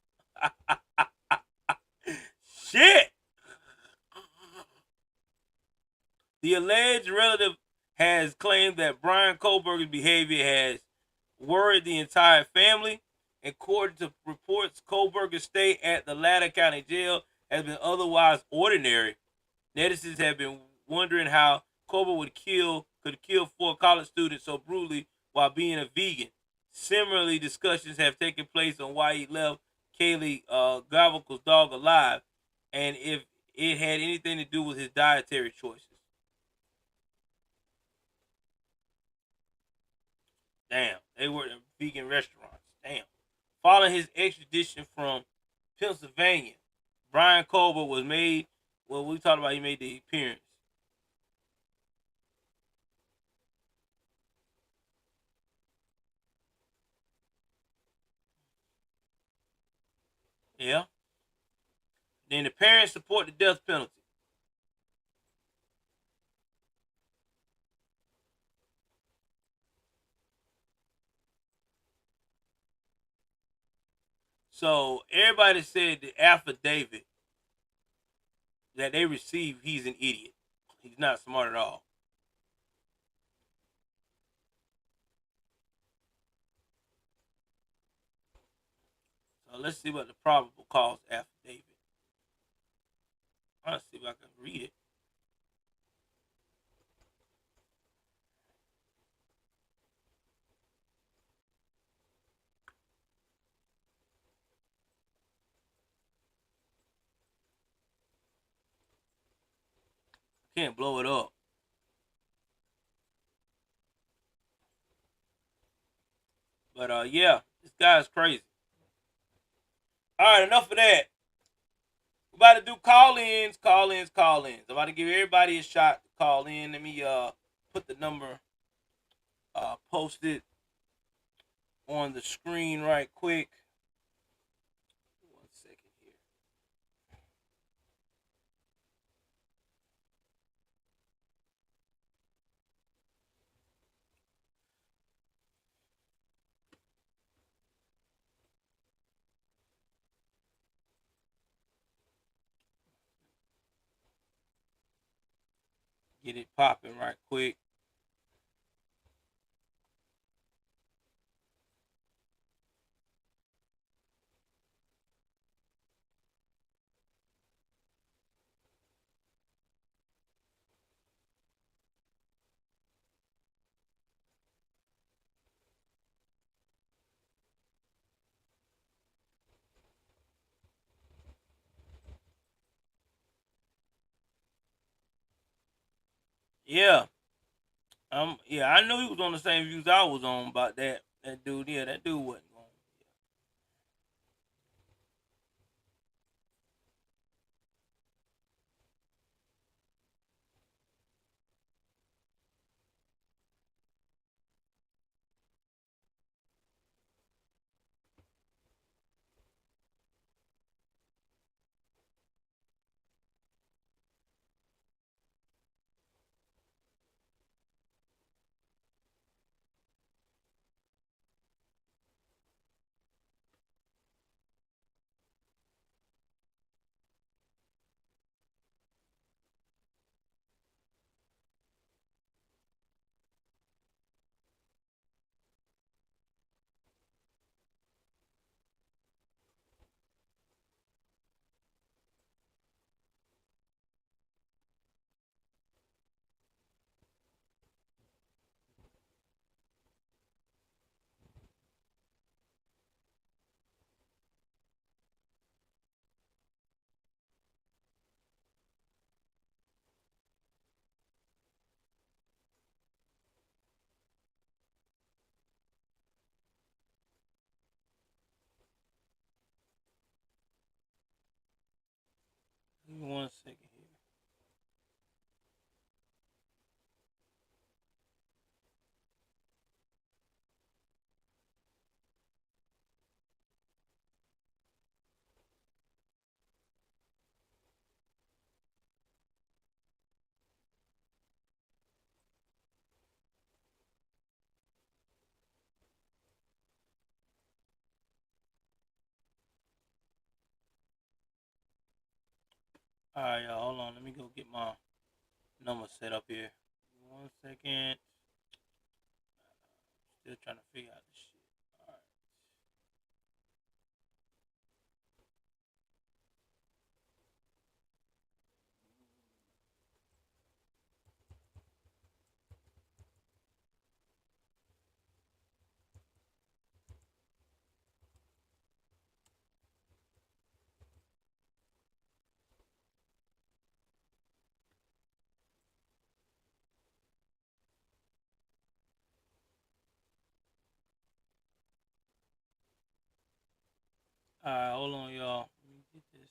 Shit! The alleged relative has claimed that Brian Kohlberger's behavior has worried the entire family. According to reports, Kohlberger's stay at the Latter County Jail has been otherwise ordinary. Netizens have been wondering how Kohlberger could kill 4 college students so brutally while being a vegan. Similarly, discussions have taken place on why he left Kaylee Gavicul's dog alive and if it had anything to do with his dietary choices. Damn, they were in vegan restaurants. Damn. Following his extradition from Pennsylvania, Brian Kohlberger was made, well, we talked about he made the appearance. Yeah. Then the parents support the death penalty. So everybody said the affidavit that they received, he's an idiot. He's not smart at all. So let's see what the probable cause affidavit. Let's see if I can read it. Can't blow it up. But yeah, this guy's crazy. All right, enough of that. We're about to do call-ins. I'm about to give everybody a shot to call in. Let me put the number posted on the screen right quick. 1 second here. Get it popping right quick. Yeah. Yeah, I knew he was on the same views I was on about that. That dude, yeah, that dude wasn't going. Give me 1 second here. All right, y'all, hold on. Let me go get my number set up here. 1 second. Still trying to figure out this shit. All right. All right, hold on, y'all. Let me get this.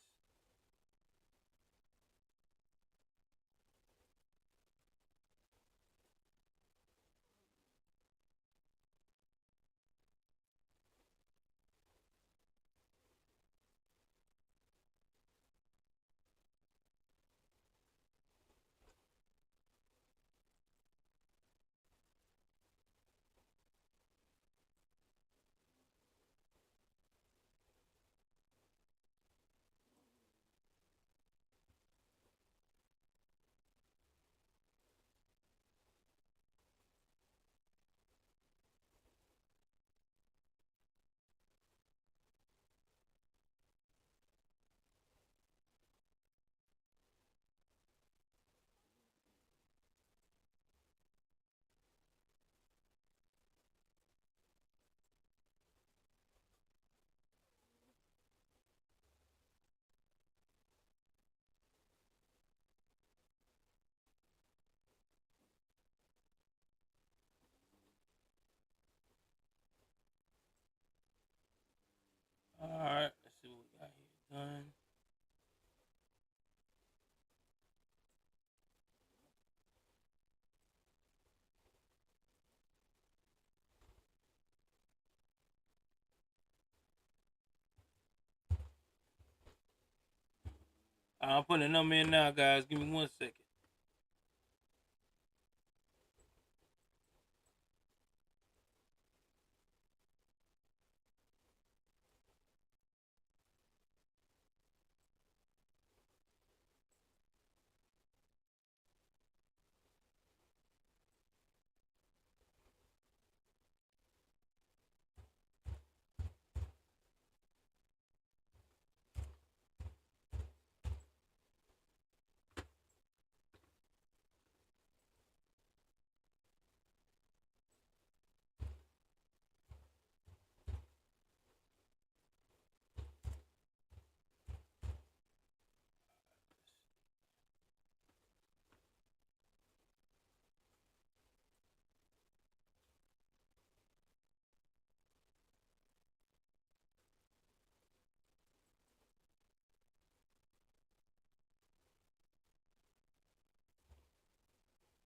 I'm putting a number in now, guys. Give me 1 second.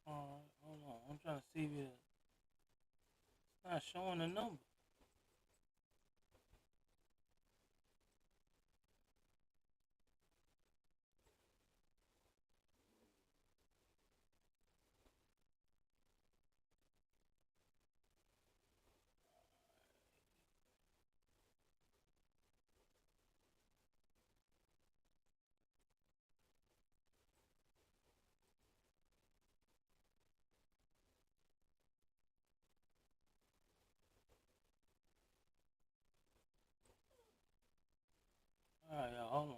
Hold on. I'm trying to see if it's not showing the number. All right, y'all, hold on.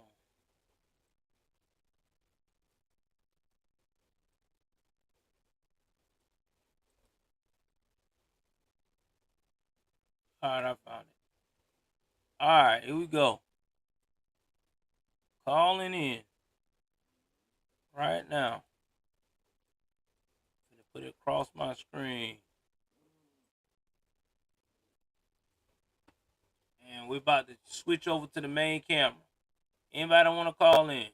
All right, I found it. All right, here we go. Calling in right now. I'm gonna put it across my screen. And we're about to switch over to the main camera. Anybody want to call in?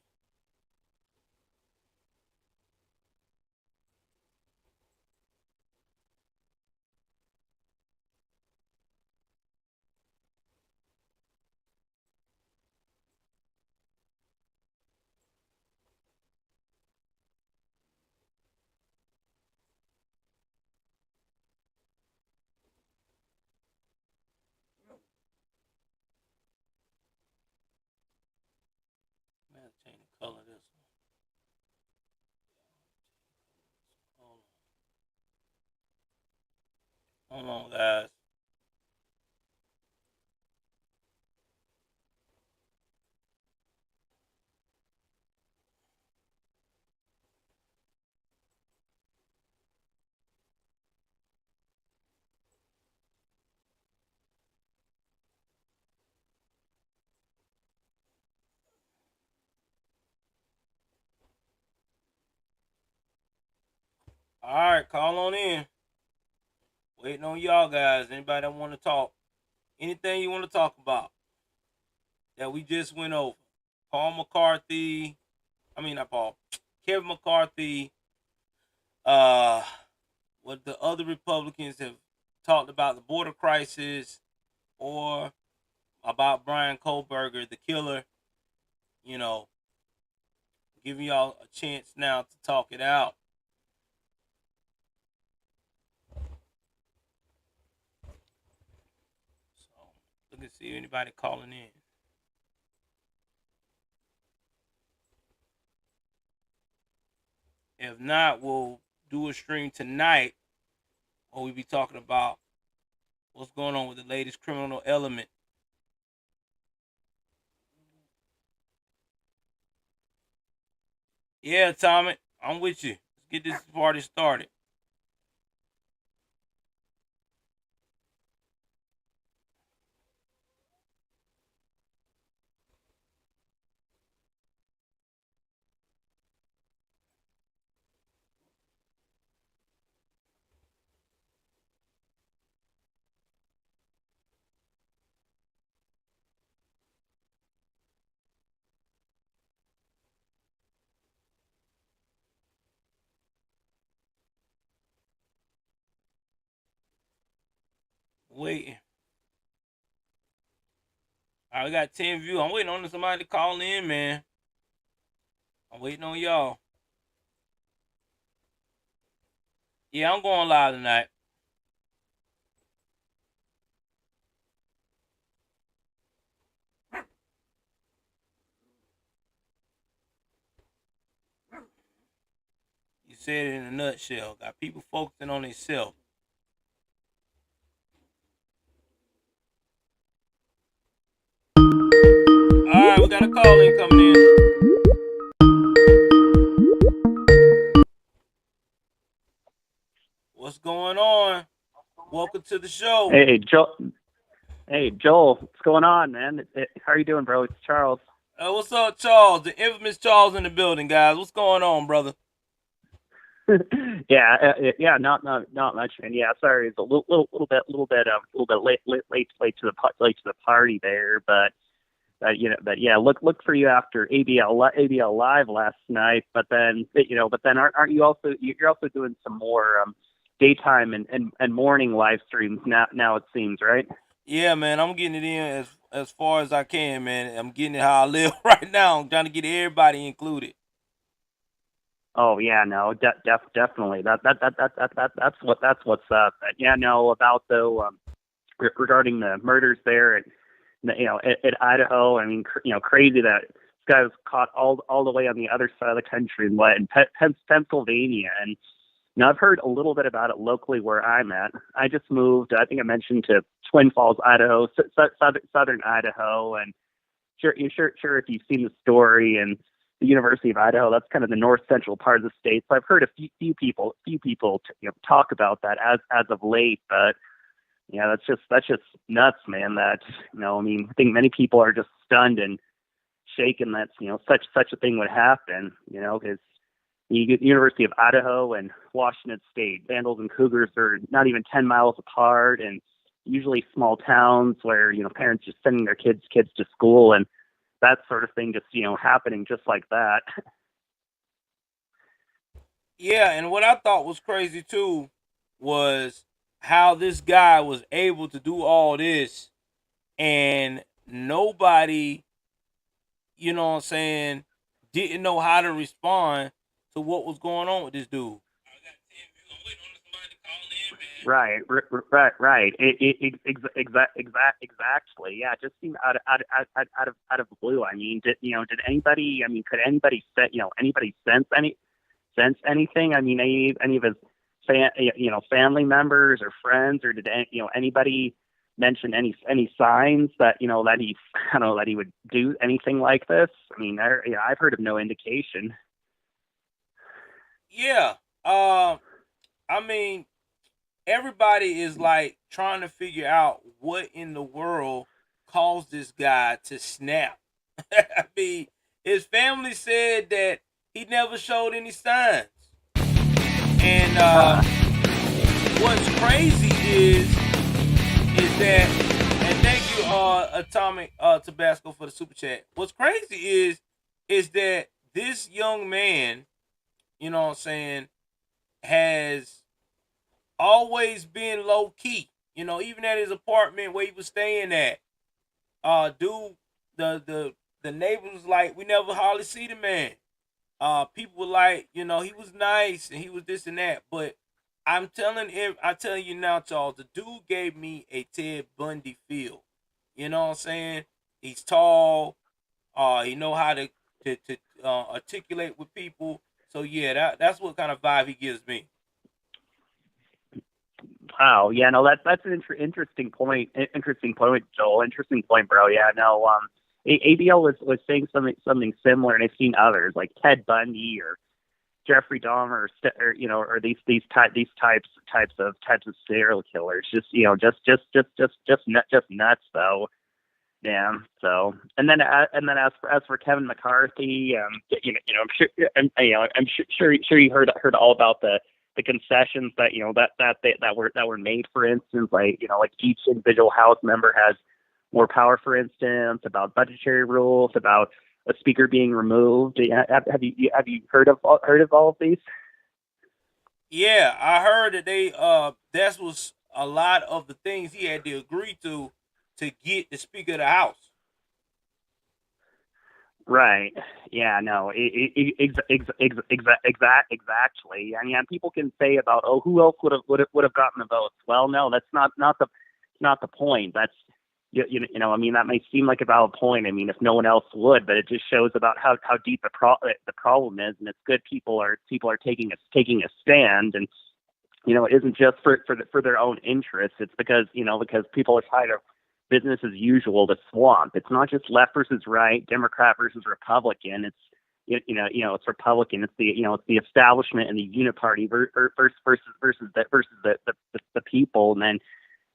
I'm gonna change the color of this one. Hold on, guys. All right, call on in. Waiting on y'all guys. Anybody that want to talk? Anything you want to talk about that we just went over? Paul McCarthy. I mean, not Paul. Kevin McCarthy. What the other Republicans have talked about the border crisis, or about Brian Kohlberger, the killer. You know, giving y'all a chance now to talk it out. So, look and see anybody calling in. If not, we'll do a stream tonight where we'll be talking about what's going on with the latest criminal element. Yeah, Tommy, I'm with you. Let's get this party started. Waiting. All right, we got 10 views. I'm waiting on somebody to call in, man. I'm waiting on y'all. Yeah, I'm going live tonight. You said it in a nutshell. Got people focusing on themselves. All right, we got a call in coming in. What's going on? Welcome to the show. Hey, Joel. Hey, Joel. What's going on, man? How are you doing, bro? It's Charles. What's up, Charles? The infamous Charles in the building, guys. What's going on, brother? Yeah, not much, man. Yeah, sorry, it's a little bit late to the party there, but yeah, look for you after ABL Live last night, but then aren't you also you're also doing some more daytime and morning live streams now it seems, right? Yeah, man, I'm getting it in as far as I can, man. I'm getting it how I live right now. I'm trying to get everybody included. Oh yeah, no, definitely. That's what's up. Yeah, no, about though regarding the murders there at Idaho. I mean, crazy that this guy was caught all the way on the other side of the country in Pennsylvania. And I've heard a little bit about it locally where I'm at. I just moved. I think I mentioned to Twin Falls, Idaho, southern Idaho, and sure if you've seen the story and the University of Idaho, that's kind of the north central part of the state. So I've heard a few people talk about that as of late, but yeah, that's just nuts, man. That I mean, I think many people are just stunned and shaken that such a thing would happen. Because you get the University of Idaho and Washington State, Vandals and Cougars are not even 10 miles apart, and usually small towns where parents just sending their kids to school and that sort of thing just happening just like that. Yeah, and what I thought was crazy too was how this guy was able to do all this and nobody, what I'm saying, didn't know how to respond to what was going on with this dude. Right. Exactly. Yeah, it just seemed out of the blue. I mean, did anybody? I mean, could anybody anybody sense anything? I mean, any of his family members or friends, or did anybody mention any signs that that he that he would do anything like this? I mean, I've heard of no indication. Yeah. I mean, everybody is like trying to figure out what in the world caused this guy to snap. I mean, his family said that he never showed any signs. And what's crazy is that, and thank you, Atomic Tabasco, for the super chat. What's crazy is that this young man, has always been low key. Even at his apartment where he was staying at, the neighbors was like, we never hardly see the man. People were like, he was nice and he was this and that. But I'm telling you now, Charles, the dude gave me a Ted Bundy feel. You know what I'm saying? He's tall. He know how to articulate with people. So yeah, that's what kind of vibe he gives me. Wow. Yeah. No, that's an interesting point. Interesting point, Joel. Interesting point, bro. Yeah. No. ABL was saying something similar, and I've seen others like Ted Bundy or Jeffrey Dahmer, or these types of serial killers. Just nuts though. Yeah. So, and then as for Kevin McCarthy, I'm sure you heard all about the concessions that were made. For instance, like each individual House member has more power. For instance, about budgetary rules, about a speaker being removed. Have you heard of all of these? Yeah, I heard that that was a lot of the things he had to agree to get the Speaker of the House. Right. Yeah. No. Exactly. I mean, people can say about, oh, who else would have gotten the votes? Well, no, that's not the point. That's you know. I mean, that may seem like a valid point. I mean, if no one else would, but it just shows about how deep the problem is, and it's good people are taking a stand, and it isn't just for their own interests. It's because people are tired of business as usual to swamp. It's not just left versus right, Democrat versus Republican. It's it's Republican. It's the establishment and the uniparty versus the people. And then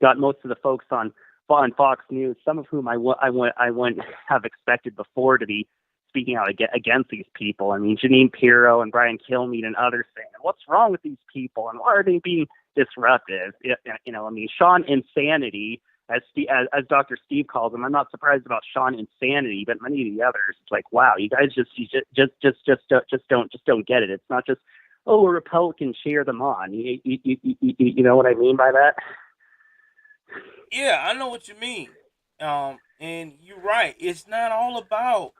got most of the folks on Fox News, some of whom I wouldn't have expected before to be speaking out against these people. I mean, Janine Pirro and Brian Kilmeade and others saying, what's wrong with these people and why are they being disruptive? I mean, Sean Insanity, as Dr. Steve calls him. I'm not surprised about Sean Insanity, but many of the others, it's like, wow, you guys just don't get it. It's not just, oh, a Republican cheer them on. You know what I mean by that? Yeah, I know what you mean. And you're right. It's not all about,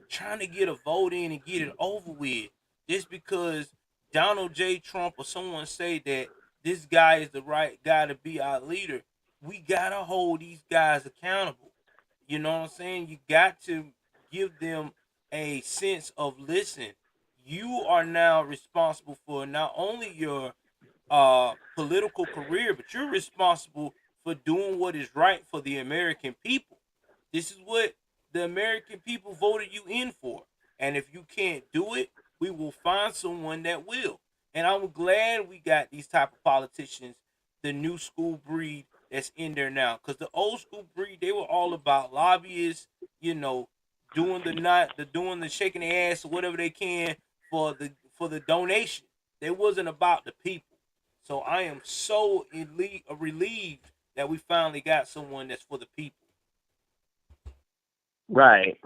trying to get a vote in and get it over with. Just because Donald J. Trump or someone say that this guy is the right guy to be our leader, we got to hold these guys accountable. You know what I'm saying? You got to give them a sense of, listen, you are now responsible for not only your political career, but you're responsible for doing what is right for the American people. This is what the American people voted you in for. And if you can't do it, we will find someone that will. And I'm glad we got these type of politicians, the new school breed that's in there now. Because the old school breed, they were all about lobbyists, doing the shaking their ass or whatever they can for the donation. They wasn't about the people. So I am so relieved that we finally got someone that's for the people. Right.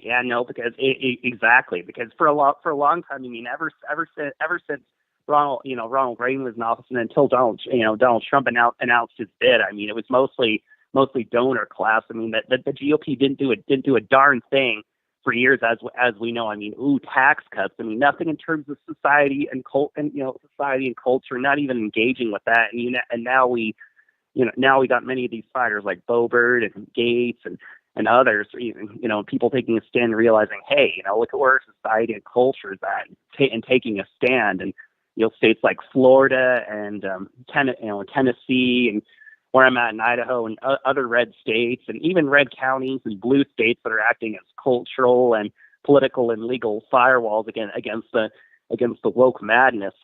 Yeah, no, because exactly, because for a long time, I mean, ever since Ronald Reagan was in office, and until Donald Trump announced his bid, I mean, it was mostly donor class. I mean, that the GOP didn't do a darn thing for years, as we know. I mean, tax cuts. I mean, nothing in terms of society and society and culture, not even engaging with that. And now we got many of these fighters like Boebert and Gates and others, people taking a stand and realizing, hey, look at where our society and culture is at, and taking a stand. And states like Florida and Tennessee, and where I'm at in Idaho, and other red states, and even red counties and blue states that are acting as cultural and political and legal firewalls against the woke madness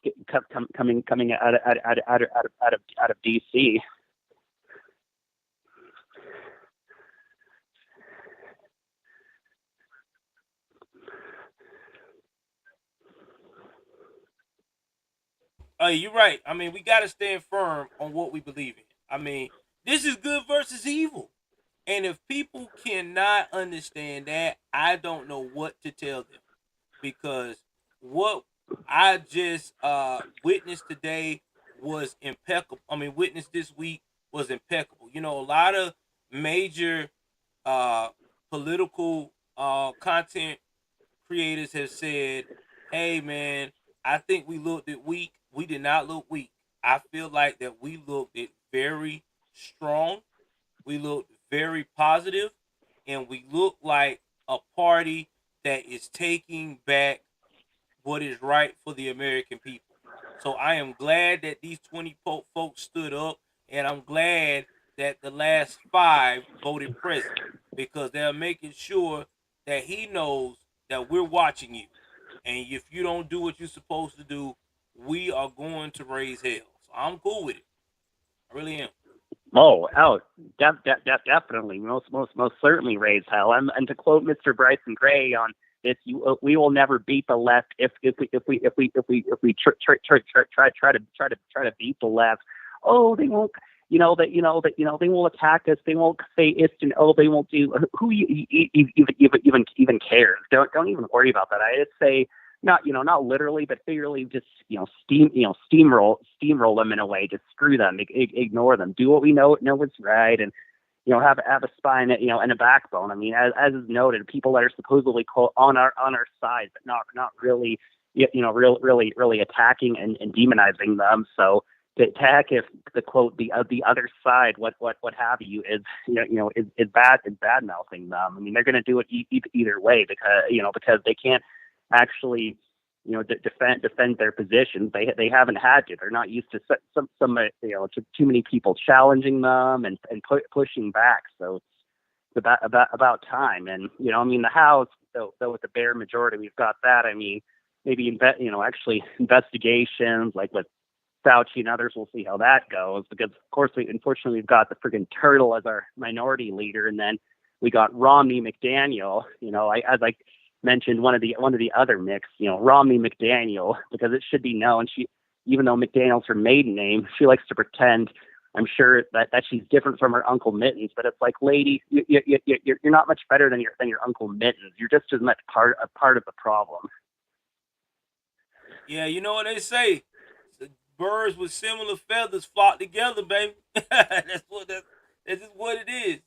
coming out of DC. You're right. I mean, we got to stand firm on what we believe in. I mean, this is good versus evil. And if people cannot understand that, I don't know what to tell them. Because what I just witnessed today was impeccable. I mean, witnessed this week was impeccable. A lot of major political content creators have said, hey, man, I think we looked at weak. We did not look weak. I feel like that we looked at very strong. We looked very positive, and we look like a party that is taking back what is right for the American people. So I am glad that these 20 folks stood up, and I'm glad that the last 5 voted present, because they're making sure that he knows that we're watching you. And if you don't do what you're supposed to do, we are going to raise hell. So I'm cool with it. I really am. Definitely, most certainly raise hell. And to quote Mr. Bryson Gray on this, we will never beat the left if we try to beat the left. Oh, they won't. They will attack us. They won't say it's and they won't do. Who even cares? Don't even worry about that. I just say, not literally, but figuratively, just steamroll them in a way. Just screw them, ignore them. Do what we know is right, and have a spine, and a backbone. I mean, as is noted, people that are supposedly on our side, but not really, really attacking and demonizing them. So to attack if the quote the other side, what have you, is bad mouthing them. I mean, they're going to do it either way, because they can't actually defend their positions. They haven't had to. They're not used to some to too many people challenging them and pushing back. So it's about time. And the House, though with the bare majority, we've got that. I mean, maybe actually investigations like with Fauci and others. We'll see how that goes, because of course unfortunately we've got the friggin' turtle as our minority leader, and then we got Romney McDaniel. As I mentioned, one of the other mix, Romney McDaniel, because it should be known, even though McDaniel's her maiden name, she likes to pretend, I'm sure, that she's different from her Uncle Mittens. But it's like, lady, you're not much better than your Uncle Mittens. You're just as much part of the problem. Yeah, you know what they say. Birds with similar feathers flock together, baby. That's just what it is.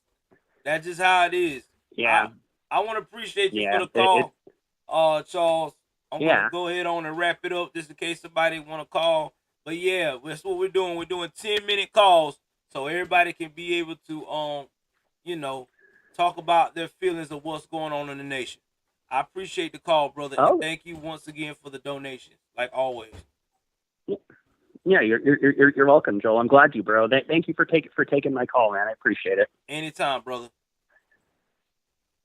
That's just how it is. Yeah. I want to appreciate you for the call, Charles. I'm going to go ahead on and wrap it up just in case somebody want to call. But yeah, that's what we're doing. We're doing 10-minute calls so everybody can be able to, talk about their feelings of what's going on in the nation. I appreciate the call, brother. And thank you once again for the donation, like always. Yeah, you're welcome, Joel. I'm glad you, bro. Thank you for taking my call, man. I appreciate it. Anytime, brother.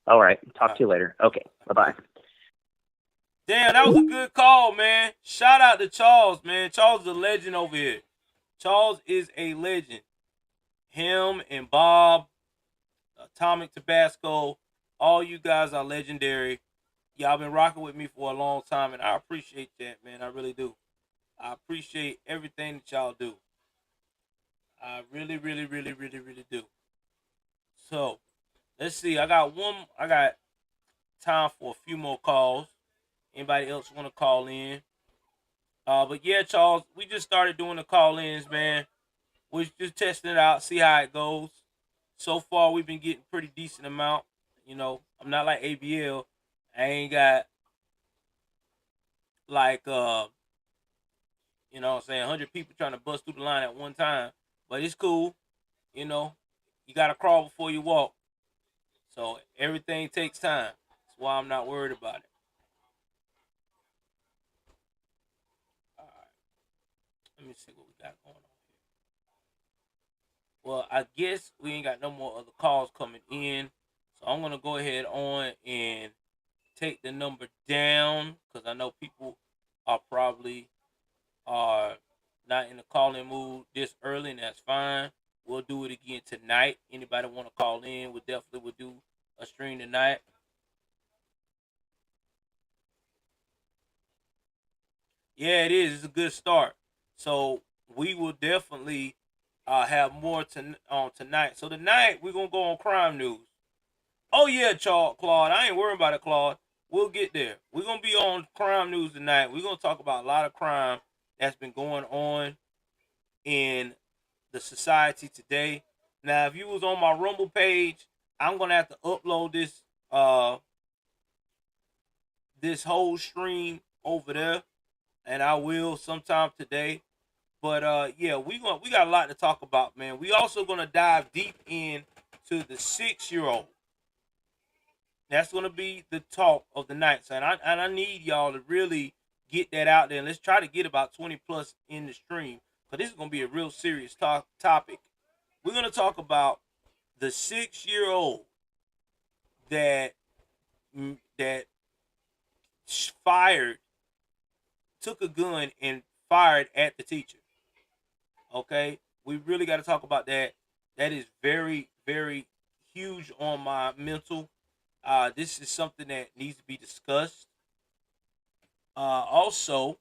All right. Talk to you later. Okay. Bye-bye. Damn, that was a good call, man. Shout out to Charles, man. Charles is a legend over here. Charles is a legend. Him and Bob, Atomic Tabasco, all you guys are legendary. Y'all been rocking with me for a long time, and I appreciate that, man. I really do. I appreciate everything that y'all do. I really, really, really, really, really do. So, let's see. I got time for a few more calls. Anybody else want to call in? But yeah, Charles, we just started doing the call-ins, man. We're just testing it out, see how it goes. So far, we've been getting pretty decent amount. I'm not like ABL. I ain't got like what I'm saying, 100 people trying to bust through the line at one time. But it's cool. You got to crawl before you walk. So everything takes time. That's why I'm not worried about it. All right. Let me see what we got going on here. Well, I guess we ain't got no more other calls coming in. So I'm going to go ahead on and take the number down, because I know people are probably not in the calling mood this early, and that's fine. We'll do it again tonight. Anybody want to call in, we definitely will do a stream tonight. Yeah, it is. It's a good start. So we will definitely have more tonight. So tonight we're gonna go on crime news. Oh yeah, Claude. I ain't worried about it, Claude. We'll get there. We're gonna be on crime news tonight. We're gonna talk about a lot of crime that's been going on in the society today. Now, if you was on my Rumble page, I'm gonna have to upload this whole stream over there, and I will sometime today. But yeah, we got a lot to talk about, man. We also gonna dive deep in to the 6-year-old. That's gonna be the talk of the night, so I need y'all to really get that out there, and let's try to get about 20 plus in the stream, because this is gonna be a real serious topic. We're gonna talk about the 6-year-old that took a gun and fired at the teacher. Okay, we really got to talk about that. That is very, very huge on my mental. This is something that needs to be discussed. Also,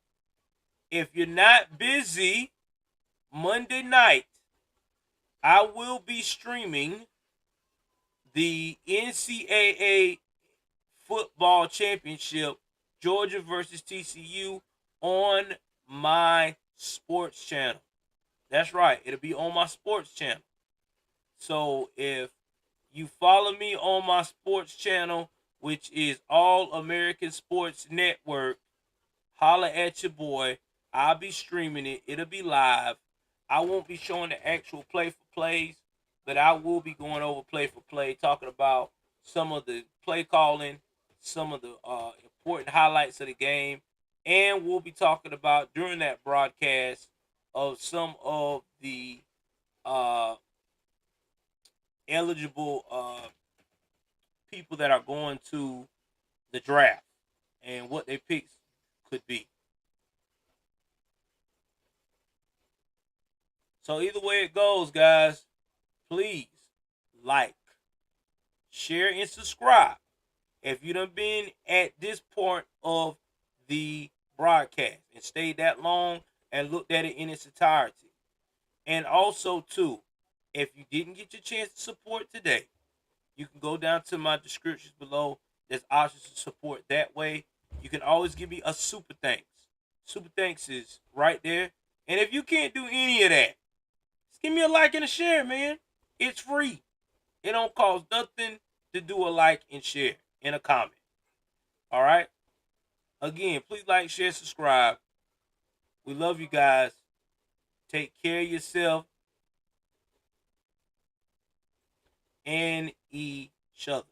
if you're not busy, Monday night, I will be streaming the NCAA football championship, Georgia versus TCU, on my sports channel. That's right. It'll be on my sports channel. So if You follow me on my sports channel, which is All American Sports Network. Holla at your boy. I'll be streaming it. It'll be live. I won't be showing the actual play for plays, but I will be going over play for play, talking about some of the play calling, some of the important highlights of the game, and we'll be talking about during that broadcast of some of the eligible people that are going to the draft and what their picks could be. So either way it goes, guys, please like, share, and subscribe if you done been at this point of the broadcast and stayed that long and looked at it in its entirety. And also, too, if you didn't get your chance to support today, you can go down to my descriptions below. There's options to support that way. You can always give me a super thanks. Super thanks is right there. And if you can't do any of that, just give me a like and a share, man. It's free. It don't cost nothing to do a like and share and a comment. All right? Again, please like, share, subscribe. We love you guys. Take care of yourself and each other.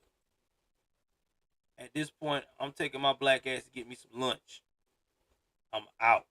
At this point, I'm taking my black ass to get me some lunch. I'm out.